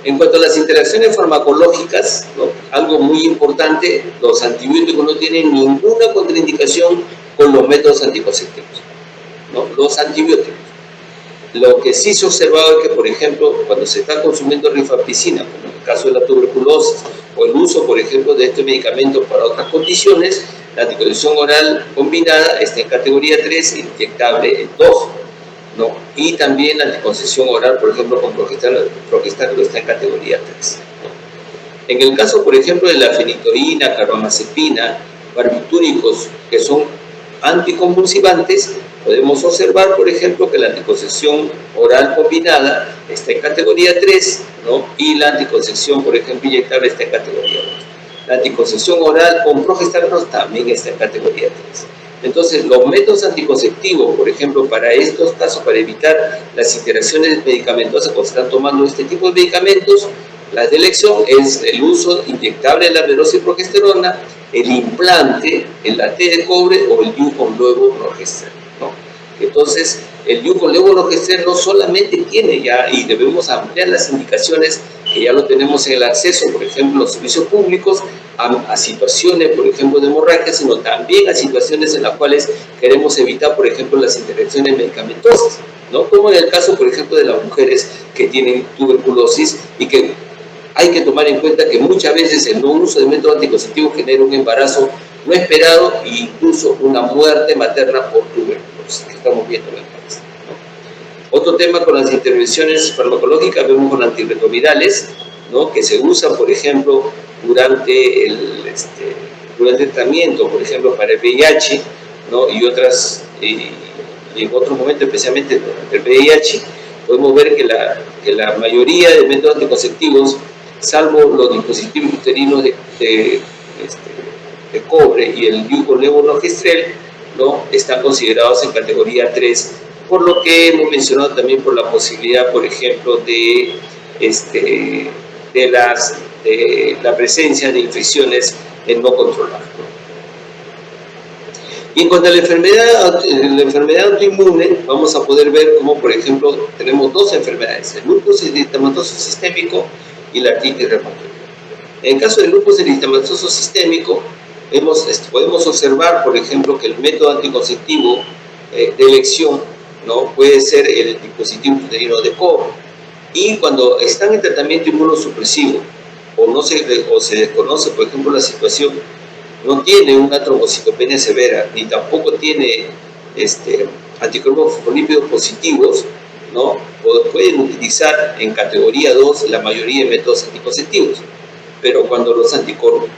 En cuanto a las interacciones farmacológicas, ¿no? Algo muy importante, los antibióticos no tienen ninguna contraindicación con los métodos anticonceptivos, ¿no? Los antibióticos. Lo que sí se ha observado es que, por ejemplo, cuando se está consumiendo rifampicina, como en el caso de la tuberculosis, o el uso, por ejemplo, de este medicamento para otras condiciones, la anticoncepción oral combinada está en categoría 3 y inyectable en 2. ¿No? Y también la anticoncepción oral, por ejemplo, con progestágeno está en categoría 3. En el caso, por ejemplo, de la fenitoína, carbamazepina, barbitúricos, que son anticonvulsivantes, podemos observar, por ejemplo, que la anticoncepción oral combinada está en categoría 3, ¿no? Y la anticoncepción, por ejemplo, inyectable está en categoría 2. La anticoncepción oral con progestágenos también está en categoría 3. Entonces, los métodos anticonceptivos, por ejemplo, para estos casos, para evitar las interacciones medicamentosas cuando se están tomando este tipo de medicamentos, la de elección es el uso inyectable de la levoprogesterona, el implante, el AT de cobre o el DIU con levoprogesterona, ¿no? Entonces, el DIU con levoprogesterona no solamente tiene ya, y debemos ampliar las indicaciones que ya lo tenemos en el acceso, por ejemplo, en los servicios públicos, a situaciones, por ejemplo, de hemorragia, sino también a situaciones en las cuales queremos evitar, por ejemplo, las interacciones medicamentosas. ¿no? Como en el caso, por ejemplo, de las mujeres que tienen tuberculosis y que hay que tomar en cuenta que muchas veces el no uso de método anticonceptivo genera un embarazo no esperado e incluso una muerte materna por tuberculosis, que estamos viendo en el país, ¿no? Otro tema con las intervenciones farmacológicas, vemos con antirretrovirales, ¿no? Que se usan, por ejemplo, durante el tratamiento, por ejemplo, para el VIH, ¿no? Y en otros momentos, especialmente durante el VIH, podemos ver que la mayoría de métodos anticonceptivos, salvo los dispositivos uterinos de cobre y el diuco-levonorgestrel, ¿no? Están considerados en categoría 3, por lo que hemos mencionado también por la posibilidad, por ejemplo, de la presencia de infecciones no controladas. Y en cuanto a la enfermedad autoinmune, vamos a poder ver cómo, por ejemplo, tenemos dos enfermedades, el lupus eritematoso sistémico y la artritis reumatoide. En el caso del lupus eritematoso sistémico, podemos observar, por ejemplo, que el método anticonceptivo de elección, ¿no? Puede ser el dispositivo uterino de cobre. Y cuando están en tratamiento inmunosupresivo o se desconoce, por ejemplo, la situación, no tiene una trombocitopenia severa, ni tampoco tiene anticuerpos fosfolípidos positivos, ¿no? Pueden utilizar en categoría 2 la mayoría de métodos anticonceptivos. Pero cuando los anticuerpos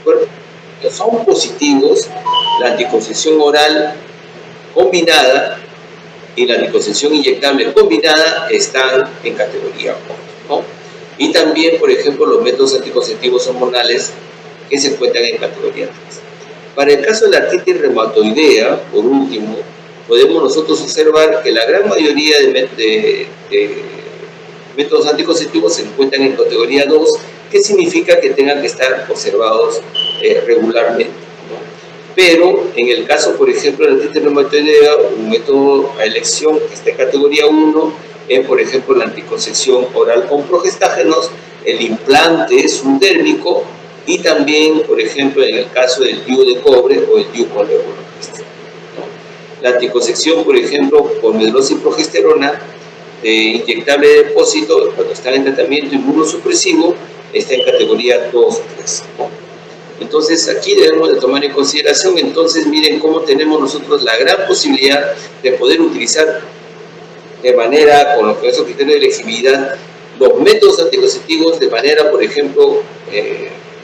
son positivos, la anticoncepción oral combinada y la anticoncepción inyectable combinada están en categoría 4, ¿no? Y también, por ejemplo, los métodos anticonceptivos hormonales que se encuentran en categoría 3. Para el caso de la artritis reumatoidea, por último, podemos nosotros observar que la gran mayoría de métodos anticonceptivos se encuentran en categoría 2, que significa que tengan que estar observados regularmente, ¿no? Pero en el caso, por ejemplo, de la artritis reumatoidea, un método a elección que está en categoría 1 es, por ejemplo, la anticoncepción oral con progestágenos, el implante subdérmico y también, por ejemplo, en el caso del DIU de cobre o el DIU con levonorgestrel, ¿no? La anticoncepción, por ejemplo, con medrosa y progesterona inyectable de depósito, cuando está en tratamiento inmunosupresivo, está en categoría 2 o 3, ¿no? Entonces, aquí debemos de tomar en consideración, entonces, miren cómo tenemos nosotros la gran posibilidad de poder utilizar de manera, con esos criterios de elegibilidad, los métodos anticonceptivos de manera, por ejemplo,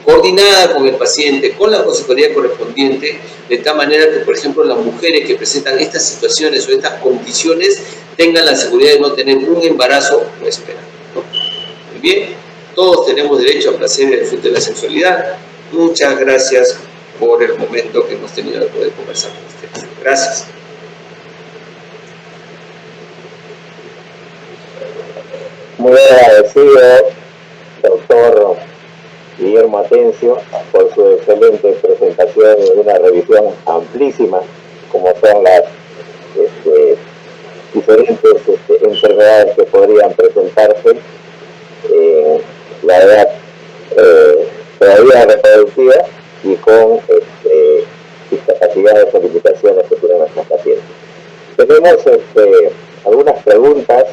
coordinada con el paciente, con la consejería correspondiente, de tal manera que, por ejemplo, las mujeres que presentan estas situaciones o estas condiciones tengan la seguridad de no tener un embarazo no esperado, ¿no? Muy bien, todos tenemos derecho a placer y al disfrute de la sexualidad. Muchas gracias por el momento que hemos tenido de poder conversar con ustedes. Gracias. Muy agradecido, doctor Guillermo Atencio, por su excelente presentación y una revisión amplísima, como son las diferentes enfermedades que podrían presentarse. La edad todavía reproductiva y con discapacidades o limitaciones que tienen nuestros pacientes. Tenemos algunas preguntas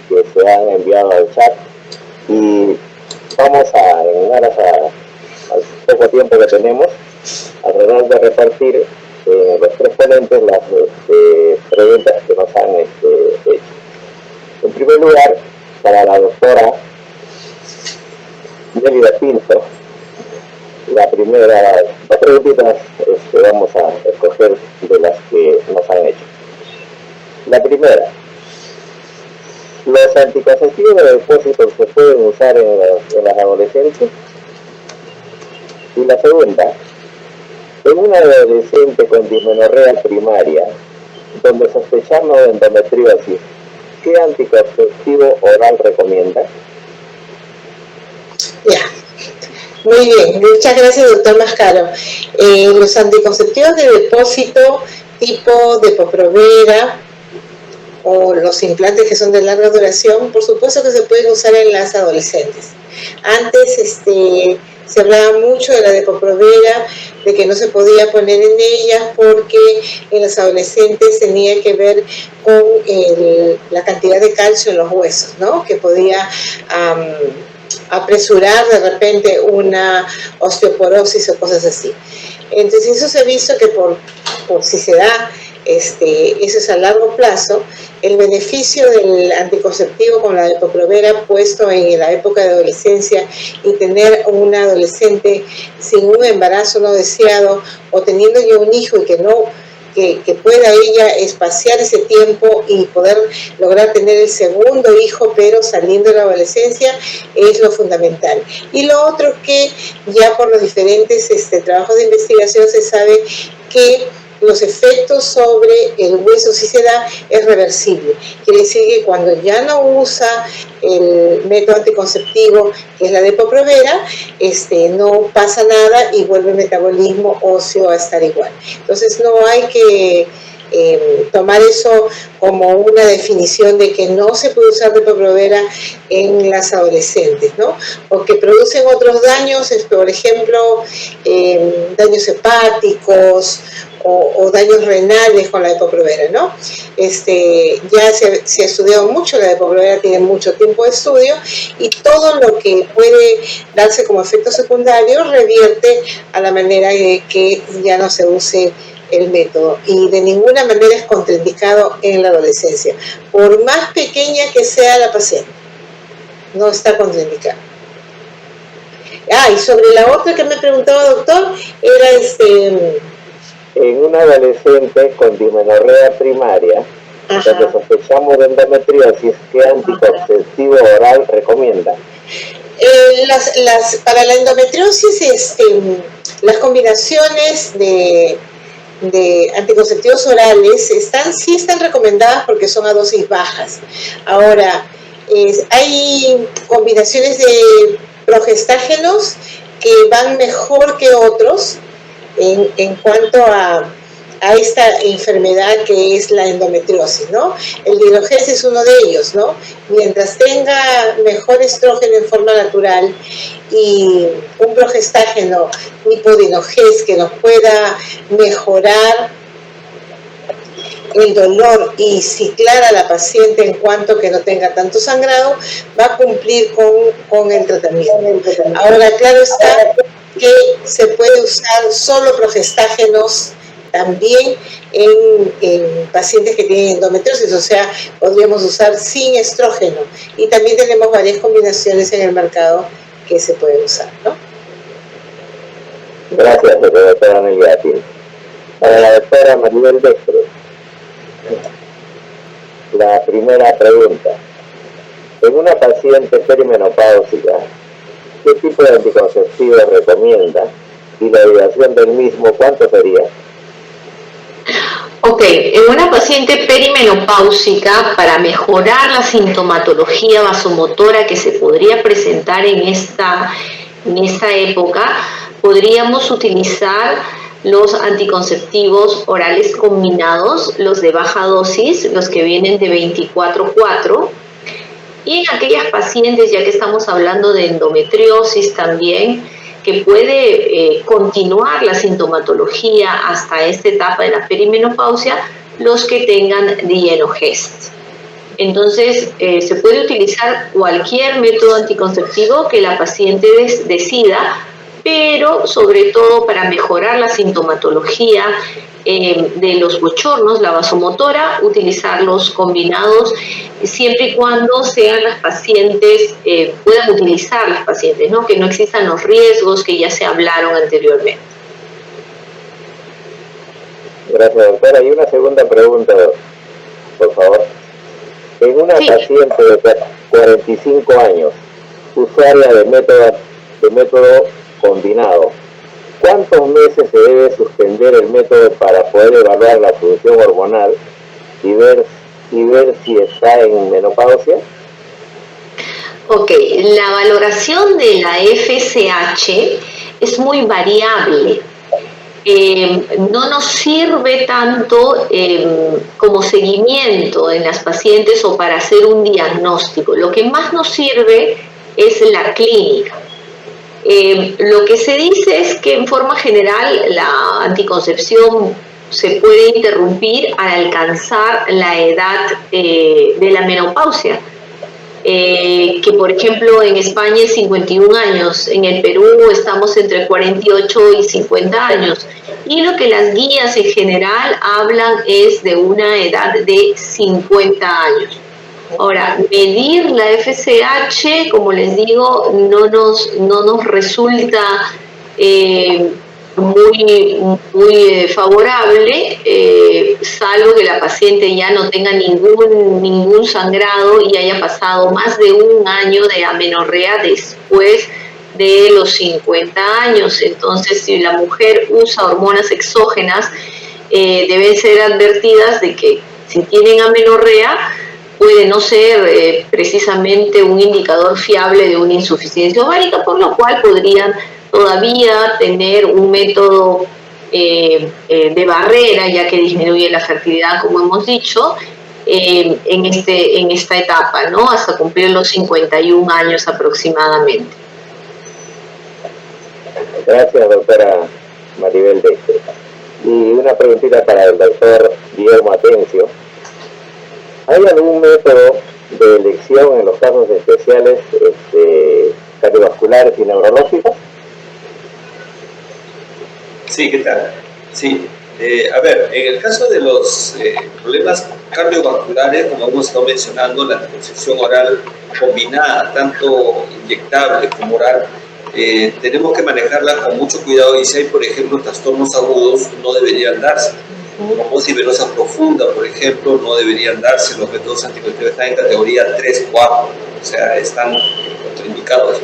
que se han enviado al chat y vamos a, en aras al poco tiempo que tenemos, a tratar de repartir los tres ponentes las preguntas que nos han hecho. En primer lugar, para la doctora Nelida Pinto, las preguntitas vamos a escoger de las que nos han hecho. La primera: ¿los anticonceptivos de depósito se pueden usar en las adolescentes? Y la segunda: en una adolescente con dismenorrea primaria, donde sospechamos de endometriosis, ¿qué anticonceptivo oral recomienda? Ya, muy bien, muchas gracias, doctor Mascaro. Los anticonceptivos de depósito tipo Depo-Provera o los implantes que son de larga duración, por supuesto que se pueden usar en las adolescentes. Antes Se hablaba mucho de la Depo-Provera, de que no se podía poner en ellas porque en los adolescentes tenía que ver con la cantidad de calcio en los huesos, ¿no? Que podía apresurar de repente una osteoporosis o cosas así. Entonces eso se ha visto que por si se da eso es a largo plazo, el beneficio del anticonceptivo con la Depo-Provera puesto en la época de adolescencia y tener una adolescente sin un embarazo no deseado o teniendo ya un hijo y que pueda ella espaciar ese tiempo y poder lograr tener el segundo hijo, pero saliendo de la adolescencia, es lo fundamental. Y lo otro que ya por los diferentes trabajos de investigación se sabe que los efectos sobre el hueso, si se da, es reversible. Quiere decir que cuando ya no usa el método anticonceptivo, que es la Depo-Provera, no pasa nada y vuelve el metabolismo óseo a estar igual. Entonces no hay que tomar eso como una definición de que no se puede usar Depo-Provera en las adolescentes, ¿no? Porque producen otros daños, por ejemplo, daños hepáticos o daños renales con la Depo-Provera, ¿no? Ya se ha estudiado mucho, la Depo-Provera tiene mucho tiempo de estudio y todo lo que puede darse como efecto secundario revierte a la manera que ya no se use el método y de ninguna manera es contraindicado en la adolescencia, por más pequeña que sea la paciente, no está contraindicado. Y sobre la otra que me preguntaba, doctor, era en una adolescente con dismenorrea primaria, donde sospechamos de endometriosis, ¿qué anticonceptivo oral recomienda? Para la endometriosis, las combinaciones de anticonceptivos orales sí están recomendadas porque son a dosis bajas. Ahora, hay combinaciones de progestágenos que van mejor que otros en cuanto a esta enfermedad que es la endometriosis, ¿no? El Dinogest es uno de ellos, ¿no? Mientras tenga mejor estrógeno en forma natural y un progestágeno tipo Dinogest que nos pueda mejorar el dolor y ciclar a la paciente en cuanto que no tenga tanto sangrado, va a cumplir con el tratamiento. Ahora, claro está que se puede usar solo progestágenos también en pacientes que tienen endometriosis, o sea, podríamos usar sin estrógeno. Y también tenemos varias combinaciones en el mercado que se pueden usar, ¿no? Gracias, doctora Nelly. Para la doctora Maribel Destre, la primera pregunta. En una paciente perimenopáusica, ¿qué tipo de anticonceptivo recomienda? Y la duración del mismo, ¿cuánto sería? Ok, en una paciente perimenopáusica, para mejorar la sintomatología vasomotora que se podría presentar en esta época, podríamos utilizar los anticonceptivos orales combinados, los de baja dosis, los que vienen de 24/4, y en aquellas pacientes, ya que estamos hablando de endometriosis también, que puede continuar la sintomatología hasta esta etapa de la perimenopausia, los que tengan Dinogest. Entonces, se puede utilizar cualquier método anticonceptivo que la paciente decida, pero sobre todo para mejorar la sintomatología de los bochornos, la vasomotora, utilizarlos combinados siempre y cuando sean las pacientes, puedan utilizar las pacientes, ¿no? Que no existan los riesgos que ya se hablaron anteriormente. Gracias, doctora. Y una segunda pregunta, por favor. En una paciente de 45 años, usuaria de método combinado, ¿cuántos meses se debe suspender el método para poder evaluar la función hormonal y ver si está en menopausia? Ok, la valoración de la FSH es muy variable. No nos sirve tanto como seguimiento en las pacientes o para hacer un diagnóstico. Lo que más nos sirve es la clínica. Lo que se dice es que en forma general la anticoncepción se puede interrumpir al alcanzar la edad de la menopausia, que por ejemplo en España es 51 años, en el Perú estamos entre 48 y 50 años, y lo que las guías en general hablan es de una edad de 50 años. Ahora, medir la FSH, como les digo, no nos resulta muy favorable, salvo que la paciente ya no tenga ningún sangrado y haya pasado más de un año de amenorrea después de los 50 años. Entonces, si la mujer usa hormonas exógenas, deben ser advertidas de que si tienen amenorrea, puede no ser precisamente un indicador fiable de una insuficiencia ovárica, por lo cual podrían todavía tener un método de barrera, ya que disminuye la fertilidad, como hemos dicho, en esta etapa, ¿no? Hasta cumplir los 51 años aproximadamente. Gracias, doctora Maribel Dexter. Y una preguntita para el doctor Guillermo Atencio. ¿Hay algún método de elección en los casos especiales cardiovasculares y neurológicos? Sí, ¿qué tal? Sí. A ver, en el caso de los problemas cardiovasculares, como hemos estado mencionando, la anticoncepción oral combinada, tanto inyectable como oral, tenemos que manejarla con mucho cuidado, y si hay, por ejemplo, trastornos agudos, no deberían darse. Trombosis venosa profunda, por ejemplo, no deberían darse. Los métodos anticonceptivos están en categoría 3, 4, o sea, están contraindicados.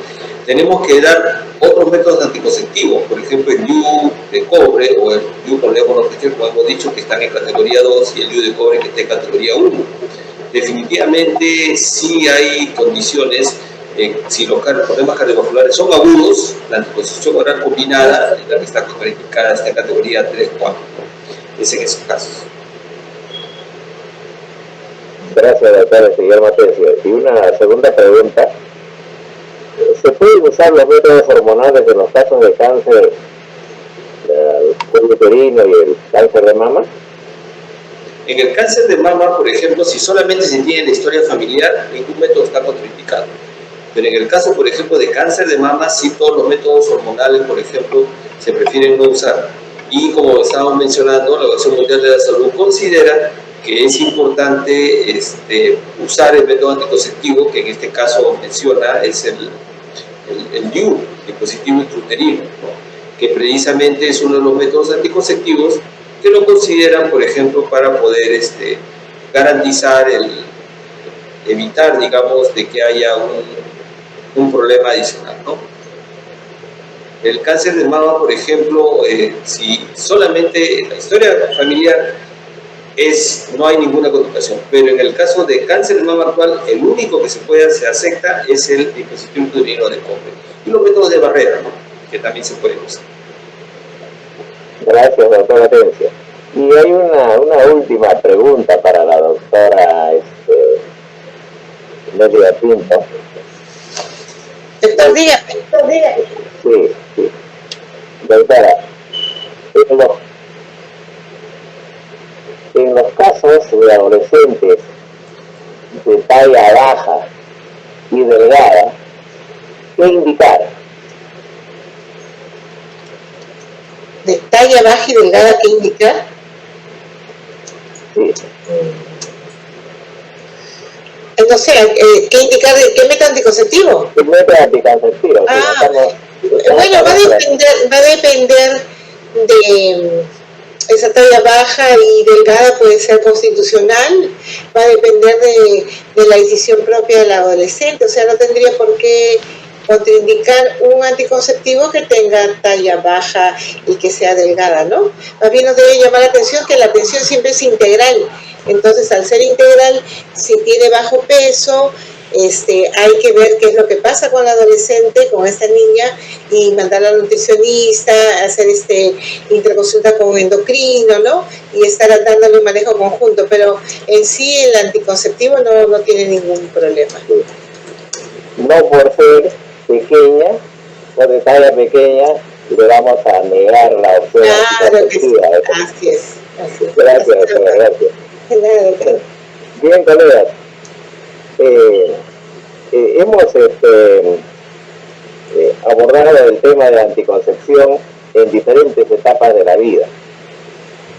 Tenemos que dar otros métodos anticonceptivos, por ejemplo, el DIU de cobre o el DIU con levonorgestrel, como hemos dicho, que están en categoría 2, y el DIU de cobre que está en categoría 1. Definitivamente sí hay condiciones, si los problemas cardiovasculares son agudos, la anticoncepción oral combinada, la que está contraindicada, está en categoría 3, 4. Es en esos casos. Gracias, doctora Guillermo Atencio. Y una segunda pregunta. ¿Se pueden usar los métodos hormonales en los casos de cáncer del cuello uterino y el cáncer de mama? En el cáncer de mama, por ejemplo, si solamente se tiene la historia familiar, ningún método está contraindicado. Pero en el caso, por ejemplo, de cáncer de mama, sí todos los métodos hormonales, por ejemplo, se prefieren no usar. Y como estábamos mencionando, la Organización Mundial de la Salud considera que es importante usar el método anticonceptivo, que en este caso menciona, es el DIU, dispositivo intrauterino, ¿no? Que precisamente es uno de los métodos anticonceptivos que lo consideran, por ejemplo, para poder garantizar evitar, digamos, de que haya un problema adicional, ¿no? El cáncer de mama, por ejemplo, si solamente la historia familiar no hay ninguna complicación, pero en el caso de cáncer de mama actual, el único que se acepta es el dispositivo intrauterino de cobre y los métodos de barrera, ¿no? Que también se pueden usar. Gracias, doctora Atencio. Y hay una última pregunta para la doctora Nelia Pinto. Doctor, dígame. Sí. Doctora, en los casos de adolescentes de talla baja y delgada, ¿qué indicar? ¿De talla baja y delgada qué indicar? Sí. No sé, ¿qué indicar de qué método anticonceptivo? ¿Qué método anticonceptivo? Bueno, va a depender de esa talla baja y delgada, puede ser constitucional, va a depender de la decisión propia del adolescente, o sea, no tendría por qué contraindicar un anticonceptivo que tenga talla baja y que sea delgada, ¿no? Más bien nos debe llamar la atención que la atención siempre es integral. Entonces, al ser integral, si tiene bajo peso, hay que ver qué es lo que pasa con la adolescente, con esta niña, y mandarla al nutricionista, hacer interconsulta con un endocrino, ¿no? Y estar dándole un manejo conjunto. Pero en sí el anticonceptivo no tiene ningún problema. No por ser pequeña son de talla pequeña, le vamos a negar la opción anticonceptiva. Así es. Gracias, doctora, gracias. Bien, colegas, hemos abordado el tema de anticoncepción en diferentes etapas de la vida,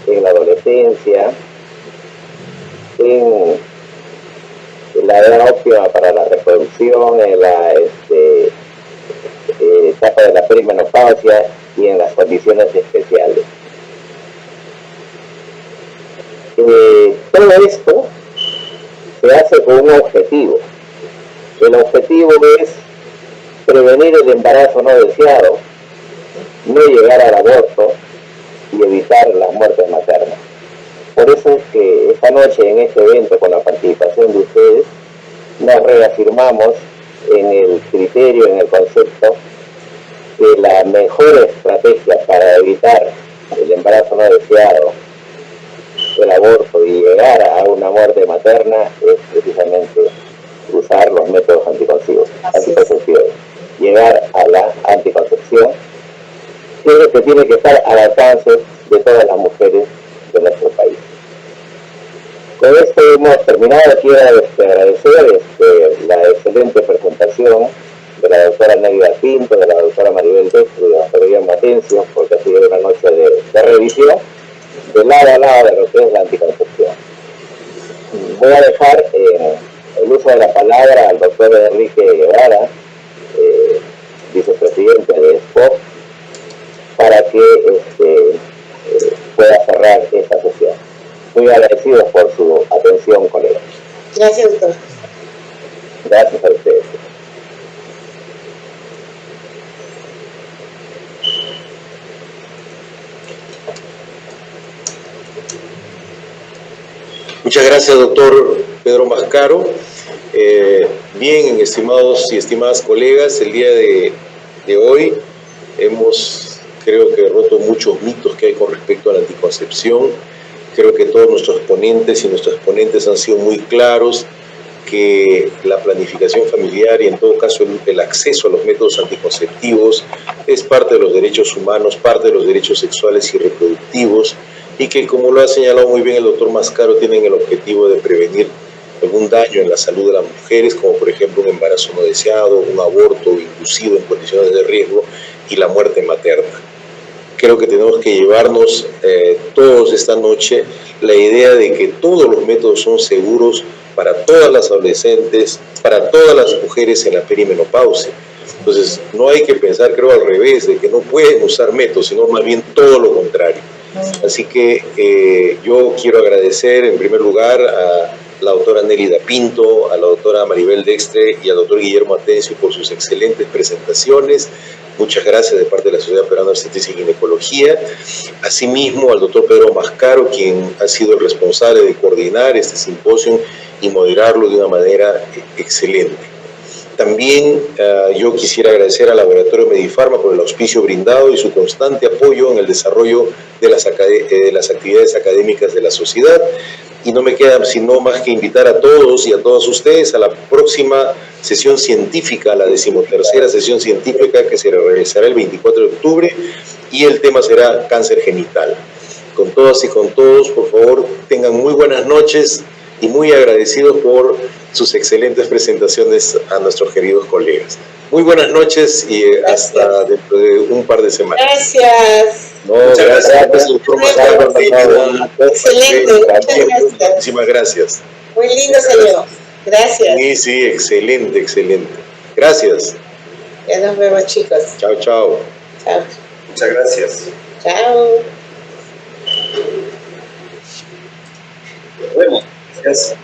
en la adolescencia, en la edad óptima para la reproducción, en la etapa de la perimenopausia y en las condiciones especiales. Todo esto se hace con un objetivo. El objetivo es prevenir el embarazo no deseado, no llegar al aborto y evitar las muertes maternas. Por eso es que esta noche en este evento, con la participación de ustedes, nos reafirmamos en el criterio, en el concepto que la mejor estrategia para evitar el embarazo no deseado, el aborto y llegar a una muerte materna es precisamente usar los métodos anticonceptivos. Llegar a la anticoncepción, que es lo que tiene que estar al alcance de todas las mujeres de nuestro país. Con esto hemos terminado. Quiero agradecer la excelente presentación de la doctora Nélida Pinto, de la doctora Maribel Dextre y de la doctora Guillermo Atencio, porque ha sido una noche de revisión de lado a lado de lo que es la anticoncepción. Voy a dejar el uso de la palabra al doctor Enrique Guevara, vicepresidente de SPOP, para que pueda cerrar esta sesión. Muy agradecidos por su atención, colegas. Gracias, doctor. Gracias a ustedes. Muchas gracias, doctor Pedro Mascaro. Bien, estimados y estimadas colegas, el día de hoy hemos, creo que, roto muchos mitos que hay con respecto a la anticoncepción. Creo que todos nuestros ponentes y nuestras ponentes han sido muy claros que la planificación familiar y, en todo caso, el acceso a los métodos anticonceptivos es parte de los derechos humanos, parte de los derechos sexuales y reproductivos, y que, como lo ha señalado muy bien el doctor Mascaro, tienen el objetivo de prevenir algún daño en la salud de las mujeres, como por ejemplo un embarazo no deseado, un aborto inducido en condiciones de riesgo y la muerte materna. Creo que tenemos que llevarnos todos esta noche la idea de que todos los métodos son seguros para todas las adolescentes, para todas las mujeres en la perimenopausia. Entonces, no hay que pensar, creo, al revés, de que no pueden usar métodos, sino más bien todo lo contrario. Así que yo quiero agradecer en primer lugar a la doctora Nélida Pinto, a la doctora Maribel Dextre y al doctor Guillermo Atencio por sus excelentes presentaciones. Muchas gracias de parte de la Sociedad Peruana de Obstetricia y Ginecología. Asimismo, al doctor Pedro Mascaro, quien ha sido el responsable de coordinar este simposio y moderarlo de una manera excelente. También yo quisiera agradecer al Laboratorio Medifarma por el auspicio brindado y su constante apoyo en el desarrollo de las actividades académicas de la sociedad. Y no me queda sino más que invitar a todos y a todas ustedes a la próxima sesión científica, la 13ª sesión científica, que se realizará el 24 de octubre, y el tema será cáncer genital. Con todas y con todos, por favor, tengan muy buenas noches y muy agradecidos por sus excelentes presentaciones a nuestros queridos colegas. Muy buenas noches y hasta dentro de un par de semanas. Gracias. No, gracias, doctor Mascaro. Excelente, muchas gracias. Muchísimas gracias. Muy lindo salió. Gracias. Sí, sí, excelente, excelente. Gracias. Ya nos vemos, chicos. Chao, chao. Chao. Muchas gracias. Chao. Nos vemos. Gracias.